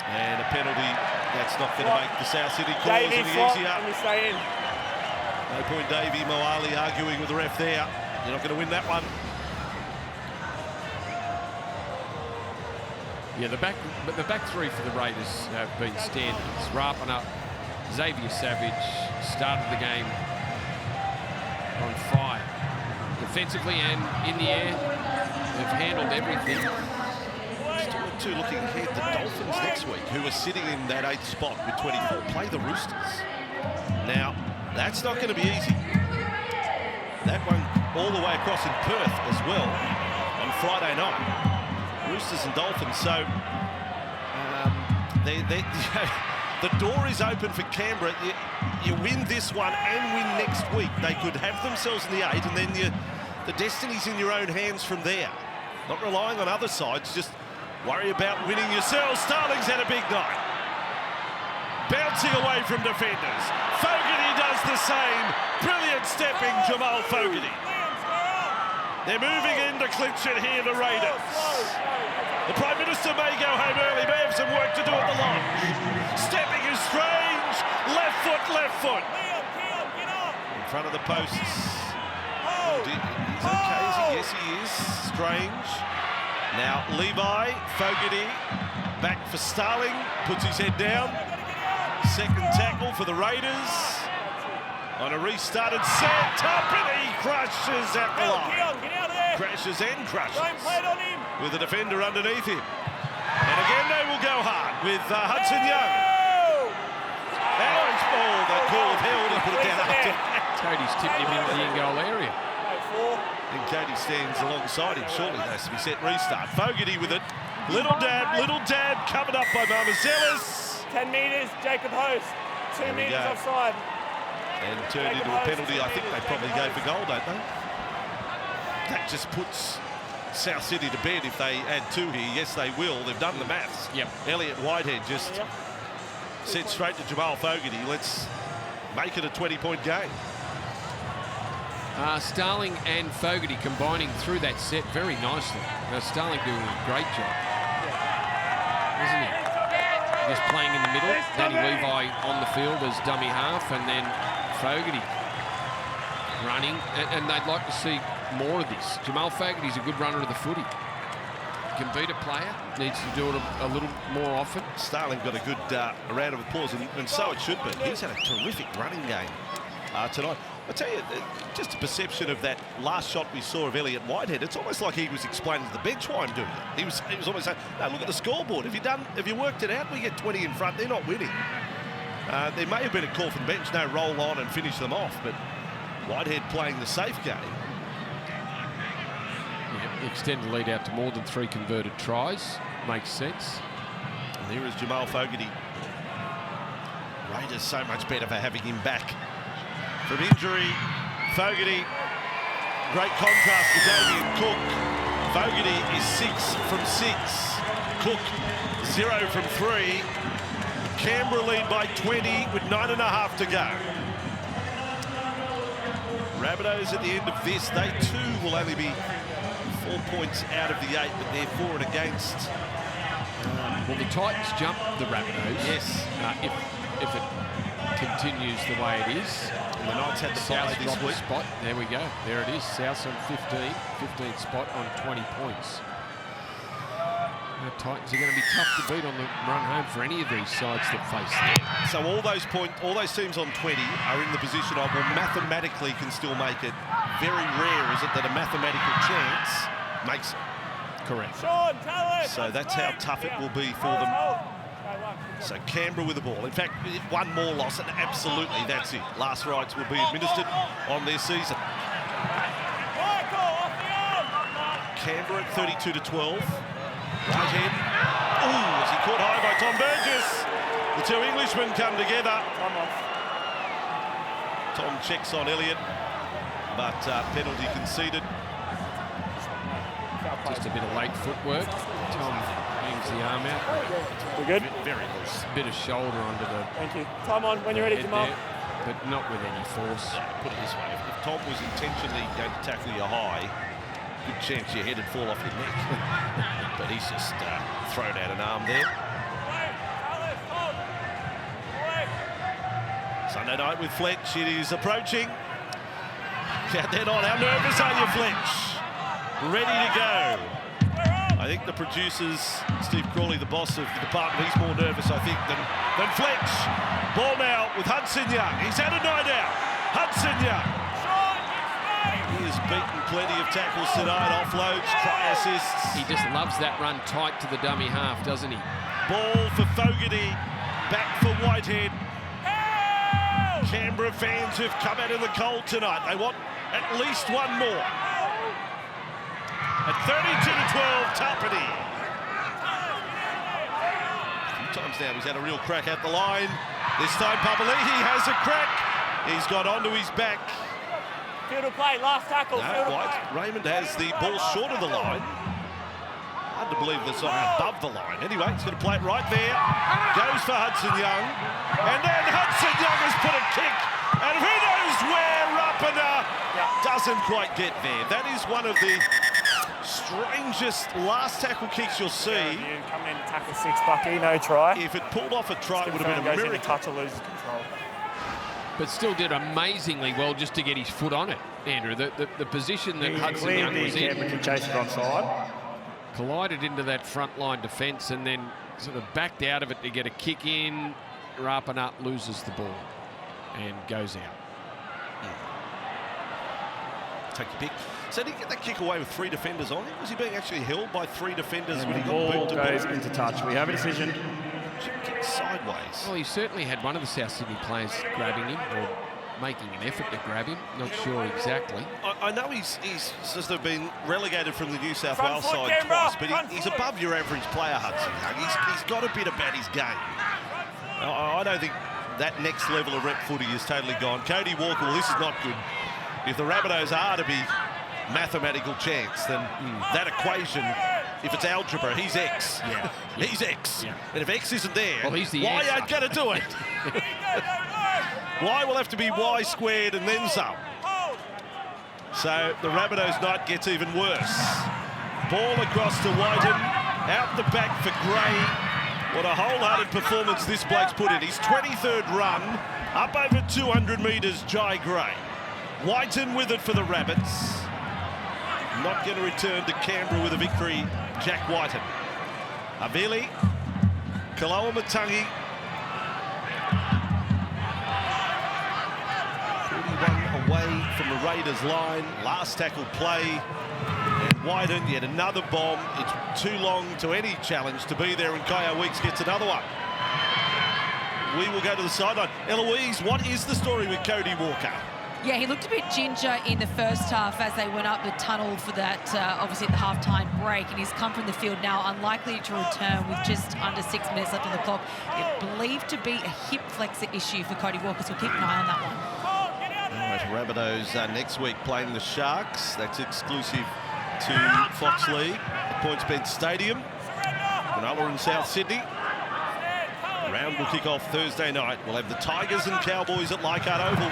And a penalty that's not going to make the South City calls any easier. No point Davey Moali arguing with the ref there. You're not going to win that one. Yeah, the back 3 for the Raiders have been standards. Rapana, Xavier Savage started the game on fire. Defensively and in the air, they've handled everything. Two looking ahead, the Dolphins next week, who are sitting in that 8th spot with 24, play the Roosters. Now, that's not going to be easy. That one all the way across in Perth as well on Friday night. Roosters and Dolphins, so the door is open for Canberra. You win this one and win next week, they could have themselves in the 8, and then the destiny's in your own hands from there. Not relying on other sides, just Worry about winning yourselves. Starling's had a big night. Bouncing away from defenders. Fogarty does the same. Brilliant stepping, Jamal Fogarty. They're moving in to clinch it here, the Raiders. The Prime Minister may go home early, may have some work to do at the lodge. Stepping is strange. Left foot, left foot. In front of the posts. He's okay, is he? Yes, he is. Strange. Now Levi, Fogarty, back for Starling, puts his head down. Second tackle for the Raiders. On a restarted set, Tapini crashes at the line. Crashes and crushes with the defender underneath him. And again they will go hard with Hudson Young. Alex Ball, that call of held and put it down after. Cody's tipped him into the in-goal area. And Cody stands alongside him. Surely that has to be set restart. Fogarty with it. Little dab covered up by Marmazelis. 10 metres, Jacob Host. 2 metres offside. And turned into a penalty. I think they probably go for goal, don't they? That just puts South Sydney to bed if they add 2 here. Yes, they will. They've done the maths. Yep. Elliot Whitehead just said straight to Jamal Fogarty, let's make it a 20-point game. Starling and Fogarty combining through that set very nicely. Starling doing a great job, isn't he? Just playing in the middle. Danny Levi on the field as dummy half, and then Fogarty running. And they'd like to see more of this. Jamal Fogarty's a good runner of the footy. Can beat a player. Needs to do it a little more often. Starling got a good round of applause, and so it should be. He's had a terrific running game tonight. I tell you, just a perception of that last shot we saw of Elliot Whitehead. It's almost like he was explaining to the bench why I'm doing it. He was almost saying, "No, look at the scoreboard. Have you worked it out? We get 20 in front. They're not winning." There may have been a call from the bench, no, roll on and finish them off. But Whitehead playing the safe game. Yeah, extend the lead out to more than 3 converted tries. Makes sense. And here is Jamal Fogarty. Raiders so much better for having him back from injury. Fogarty, great contrast to Damien Cook. Fogarty is 6 from 6. Cook 0 from 3. Canberra lead by 20 with 9.5 to go. Rabbitohs at the end of this, they too will only be 4 points out of the 8, but they're for and against. Well, the Titans jump the Rabbitohs. Yes. If it continues the way it is. And the Knights had the bye this week. Spot. There we go. There it is. South on 15th spot on 20 points. The Titans are going to be tough to beat on the run home for any of these sides that face them. So all those teams on 20 are in the position of, well, mathematically can still make it. Very rare is it that a mathematical chance makes it. Correct. So that's how tough it will be for them. So Canberra with the ball. In fact, one more loss, and absolutely that's it. Last rights will be administered on their season. Canberra at 32-12. Whitehead. Ooh, as he caught high by Tom Burgess. The 2 Englishmen come together. Tom checks on Elliott, but penalty conceded. Just a bit of late footwork. Tom hangs the arm out. We're good? Very loose. Bit of shoulder under the... Thank you. Time on when you're ready, Jamal. But not with any force. Put it this way, if Tom was intentionally going to tackle you high, good chance your head would fall off your neck. But he's just thrown out an arm there. Sunday night with Fletch, it is approaching. Count that on. How nervous are you, Fletch? Ready to go. I think the producers, Steve Crawley, the boss of the department, he's more nervous, I think, than Fletch. Ball now with Hudson Young. He's had a night out. Hudson Young. He has beaten plenty of tackles tonight, offloads, try assists. He just loves that run tight to the dummy half, doesn't he? Ball for Fogarty, back for Whitehead. Canberra fans have come out of the cold tonight. They want at least one more. At 32-12, Tapini. A few times now he's had a real crack at the line. This time Papali'i has a crack. He's got onto his back. Field of play, last tackle. No, Raymond has the ball short of the line. hard to believe that's not above the line. Anyway, he's going to play it right there. Goes for Hudson Young. And then Hudson Young has put a kick. And who knows where Rapana doesn't quite get there. That is one of the strangest last tackle kicks you'll see. Coming in to tackle 6, Bucky, no try. If it pulled off a try, it would have been a miracle. Touch or loses control. But still did amazingly well just to get his foot on it, Andrew. The position that Hudson Young was in. Can chase it onside. Collided into that front line defence and then sort of backed out of it to get a kick in. Rapana loses the ball and goes out. Take the pick. So did he get that kick away with 3 defenders on him? Was he being actually held by 3 defenders And when he the got ball boot to goes boot? into touch. We have a decision. Kick sideways. Well, he certainly had one of the South Sydney players grabbing him or making an effort to grab him. Not sure exactly. I know he's sort of been relegated from the New South Front Wales foot, side Canberra. twice, but he's above your average player, Hudson Young. He's got a bit about his game. I don't think that next level of rep footy is totally gone. Cody Walker, well, this is not good. If the Rabbitohs are to be mathematical chance, then that equation, if it's algebra, he's X. Yeah. He's X. Yeah. And if X isn't there, Well, he's the Y answer. ain't going to do it. Y will have to be Y squared and then some. So the Rabbitohs night gets even worse. Ball across to Whiten, out the back for Gray. What a wholehearted performance this bloke's put in. His 23rd run, up over 200 metres, Jai Gray. Whiten with it for the Rabbits. Not going to return to Canberra with a victory, Jack Whiten. Avili, Kaloa Matangi. 41 away from the Raiders line. Last tackle play. And Whiten, yet another bomb. It's too long to any challenge to be there, and Kaya Weeks gets another one. We will go to the sideline. Eloise, what is the story with Cody Walker? Yeah, he looked a bit ginger in the first half as they went up the tunnel for that, obviously, at the halftime break. And he's come from the field now, unlikely to return with just under 6 minutes left on the clock. It's believed to be a hip flexor issue for Cody Walker, so keep an eye on that one. All right, Rabbitohs next week playing the Sharks. That's exclusive to Fox League at PointsBet Stadium. Cronulla in South Sydney. The round will kick off Thursday night. We'll have the Tigers and Cowboys at Leichhardt Oval.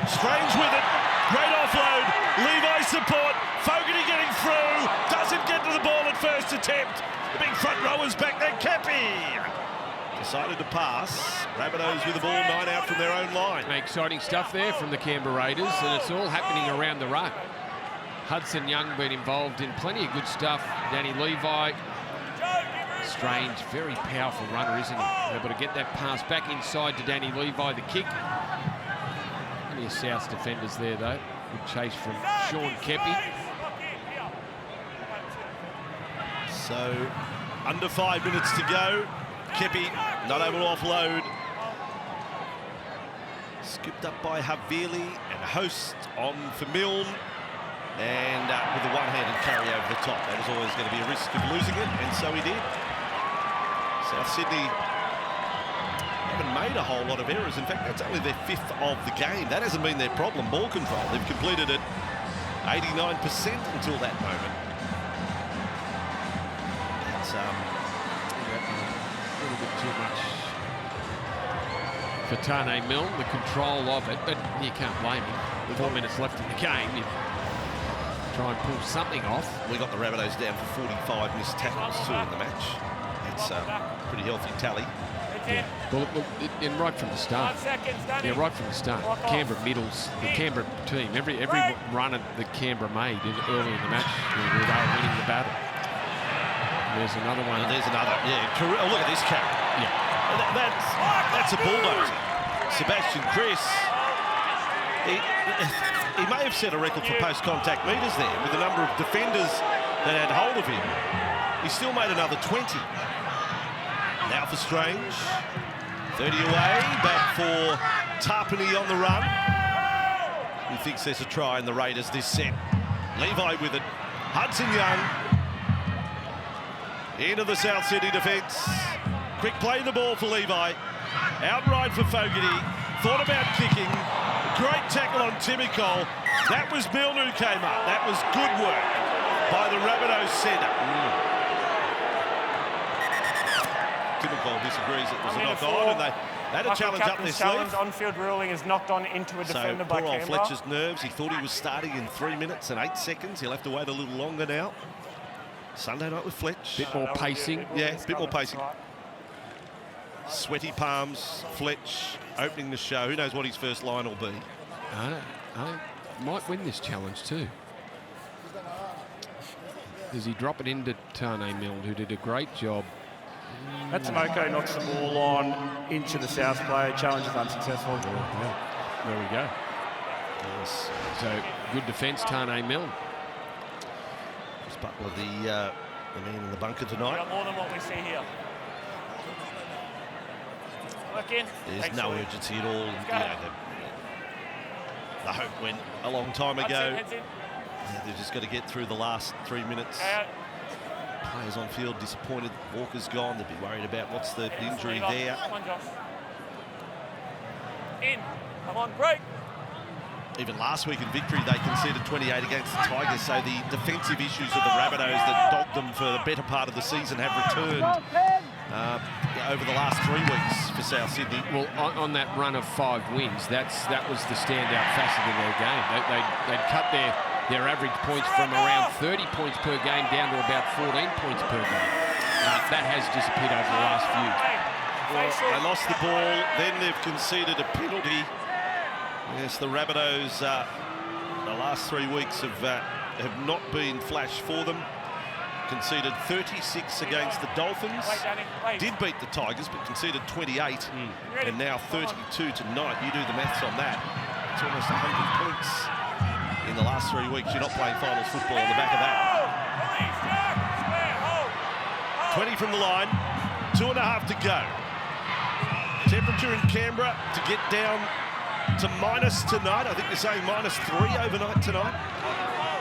Strange with it. Great offload. Levi support. Fogarty getting through. Doesn't get to the ball at first attempt. The big front rowers back there. Kepi decided to pass. Rabbitohs with the ball 9 out from their own line. Exciting stuff there from the Canberra Raiders, and it's all happening around the ruck. Hudson Young been involved in plenty of good stuff. Danny Levi, strange, very powerful runner, isn't he? Able to get that pass back inside to Danny Levi, the kick. Plenty of South defenders there, though. Good chase from Sean Kepi. So, under 5 minutes to go. Kepi not able to offload. Scooped up by Havili and Host on for Milne. And with a one-handed carry over the top. That was always going to be a risk of losing it, and so he did. South Sydney haven't made a whole lot of errors. In fact, that's only their 5th of the game. That hasn't been their problem, ball control. They've completed it 89% until that moment. It's a little bit too much for Tane Milne, the control of it, but you can't blame him. With 4 minutes left in the game, you try and pull something off. We got the Rabbitohs down for 45 missed tackles too in the match. It's a pretty healthy tally. Yeah. Well, and right from the start. Yeah, right from the start. Canberra middles, the Canberra team, every run that Canberra made early in the match, they were winning the battle. There's another one. There's another. Yeah, oh, look at this carry. Yeah. That's a bulldozer. Sebastian Chris. He may have set a record for post-contact metres there with the number of defenders that had hold of him. He still made another 20. Now for Strange. 30 away, back for Tarpany on the run. He thinks there's a try in the Raiders this set. Levi with it. Hudson Young. Into the South Sydney defence. Quick play the ball for Levi. Outright for Fogarty. Thought about kicking. Great tackle on Timmy Cole. That was Milne who came up. That was good work by the Rabbitohs centre. call disagrees it was a knock-on, and they had a challenge up their sleeve. On-field ruling is knocked on into a defender by poor old Canberra. Fletcher's nerves. He thought he was starting in 3 minutes and 8 seconds. He'll have to wait a little longer now. Sunday night with Fletch. Bit more pacing. Yeah, a bit more pacing. Sweaty palms, Fletch opening the show. Who knows what his first line will be? I might win this challenge too. Does he drop it into Tane Milne, who did a great job? Matsumoko knocks the ball on into the South player. Challenge is unsuccessful. There we go. Yes. So good defence, Tane Milne. Chris Butler, the man in the bunker We tonight. got more than what we see here. Work in. There's Thanks, no Louis. urgency at all. You go. know, the hope went a long time Heads ago. in, heads in. They've just got to get through the last 3 minutes. Stay out. Players on field disappointed. Walker's gone. They'll be worried about what's the injury Leave off. there. Come on, Josh. In. Come on, break. Even last week in victory, they conceded 28 against the Tigers, so the defensive issues of the Rabbitohs that dogged them for the better part of the season have returned over the last 3 weeks for South Sydney. Well, on that run of 5 wins, that was the standout facet of their game. They'd cut their average points from around 30 points per game down to about 14 points per game. That has disappeared over the last few. Well, they lost the ball, then they've conceded a penalty. Yes, the Rabbitohs, the last 3 weeks have not been flash for them. Conceded 36 against the Dolphins. Did beat the Tigers, but conceded 28. And now 32 tonight. You do the maths on that. It's almost 100 points in the last 3 weeks. You're not playing finals football on the back of that. 20 from the line, 2.5 to go. Temperature in Canberra to get down to minus tonight. I think they're saying -3 overnight tonight.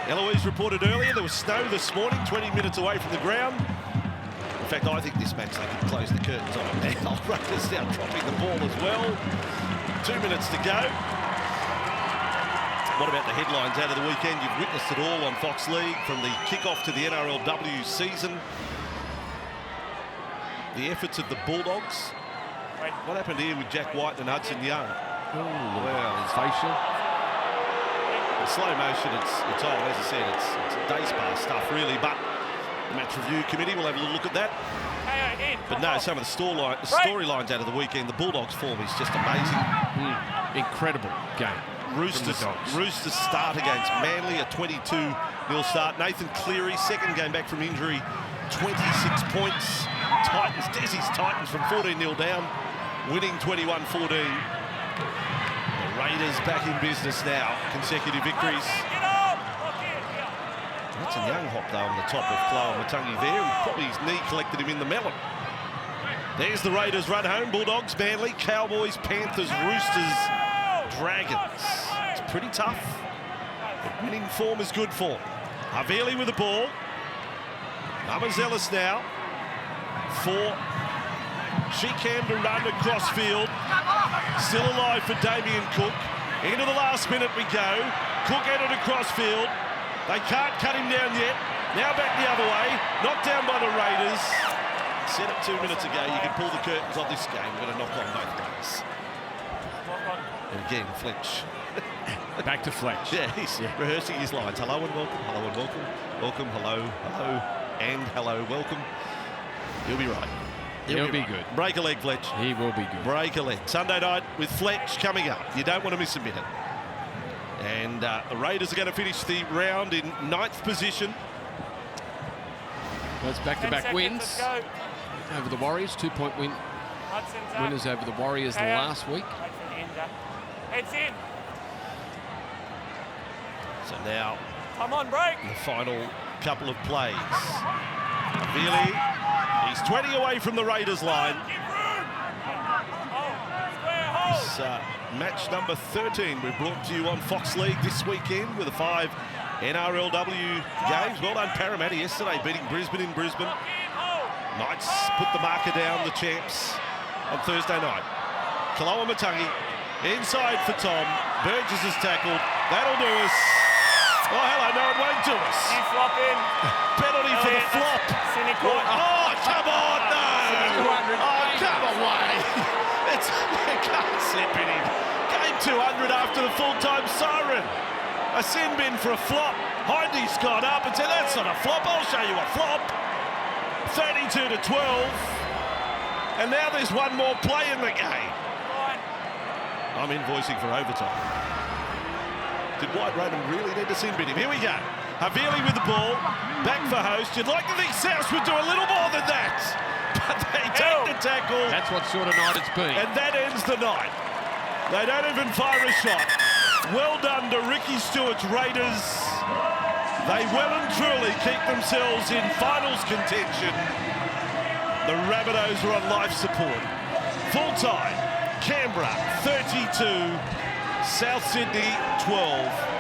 Eloise reported earlier there was snow this morning, 20 minutes away from the ground. In fact, I think this match they could close the curtains on it now. Ruckers now dropping the ball as well. 2 minutes to go. What about the headlines out of the weekend? You've witnessed it all on Fox League, from the kick-off to the NRLW season. The efforts of the Bulldogs. What happened here with Jack White and Hudson Young? Oh, well, his facial. In slow motion, it's old. As I said, it's day spa stuff, really. But the match review committee will have a little look at that. But no, some of the storylines out of the weekend, the Bulldogs' form is just amazing. Incredible game. Roosters start against Manly, a 22-0 start. Nathan Cleary, second game back from injury, 26 points. Titans, Desi's Titans from 14-0 down, winning 21-14. The Raiders back in business now, consecutive victories. That's a young hop though on the top of Matangi there. Probably his knee collected him in the melon. There's the Raiders run home. Bulldogs, Manly, Cowboys, Panthers, Roosters, Dragons. It's pretty tough. But winning form is good form. Havili with the ball. Amazelis now for Shekam to run across field. Still alive for Damien Cook. Into the last minute we go. Cook entered across field. They can't cut him down yet. Now back the other way. Knocked down by the Raiders. Said it 2 minutes ago, you can pull the curtains on this game. We're going to knock on both ways. And again, Fletch. Back to Fletch. Yeah, he's rehearsing his lines. Hello and welcome. Hello and welcome. Welcome, hello, hello, and hello, welcome. He'll be right. He'll be good. Break a leg, Fletch. He will be good. Break a leg. Sunday night with Fletch coming up. You don't want to miss a minute. And the Raiders are going to finish the round in 9th position. That's back-to-back wins over the Warriors. 2-point winners over the Warriors last week. Heads in. So now, Come on, break. the final couple of plays. Really, he's 20 away from the Raiders line. It's match number 13 we've brought to you on Fox League this weekend with the 5 NRLW games. Well done Parramatta yesterday, beating Brisbane in Brisbane. Knights put the marker down, the champs, on Thursday night. Kaloa Matangi inside for Tom. Burgess is tackled. That'll do us. Oh, hello, no, it won't do us. You flop in. Penalty for the flop. Cynical. Oh, come on, no. Oh, slip in him. Game 200 after the full-time siren. A sin bin for a flop. Hindy's got up and said, that's not a flop, I'll show you a flop. 32 to 12. And now there's one more play in the game. I'm invoicing for overtime. Did White Raymond really need to sin bin him? Here we go. Havili with the ball, back for host. You'd like to think South would do a little more than that, but they take the tackle. That's what sort of night it's been. And that ends the night. They don't even fire a shot. Well done to Ricky Stewart's Raiders. They well and truly keep themselves in finals contention. The Rabbitohs are on life support. Full time, Canberra 32, South Sydney 12.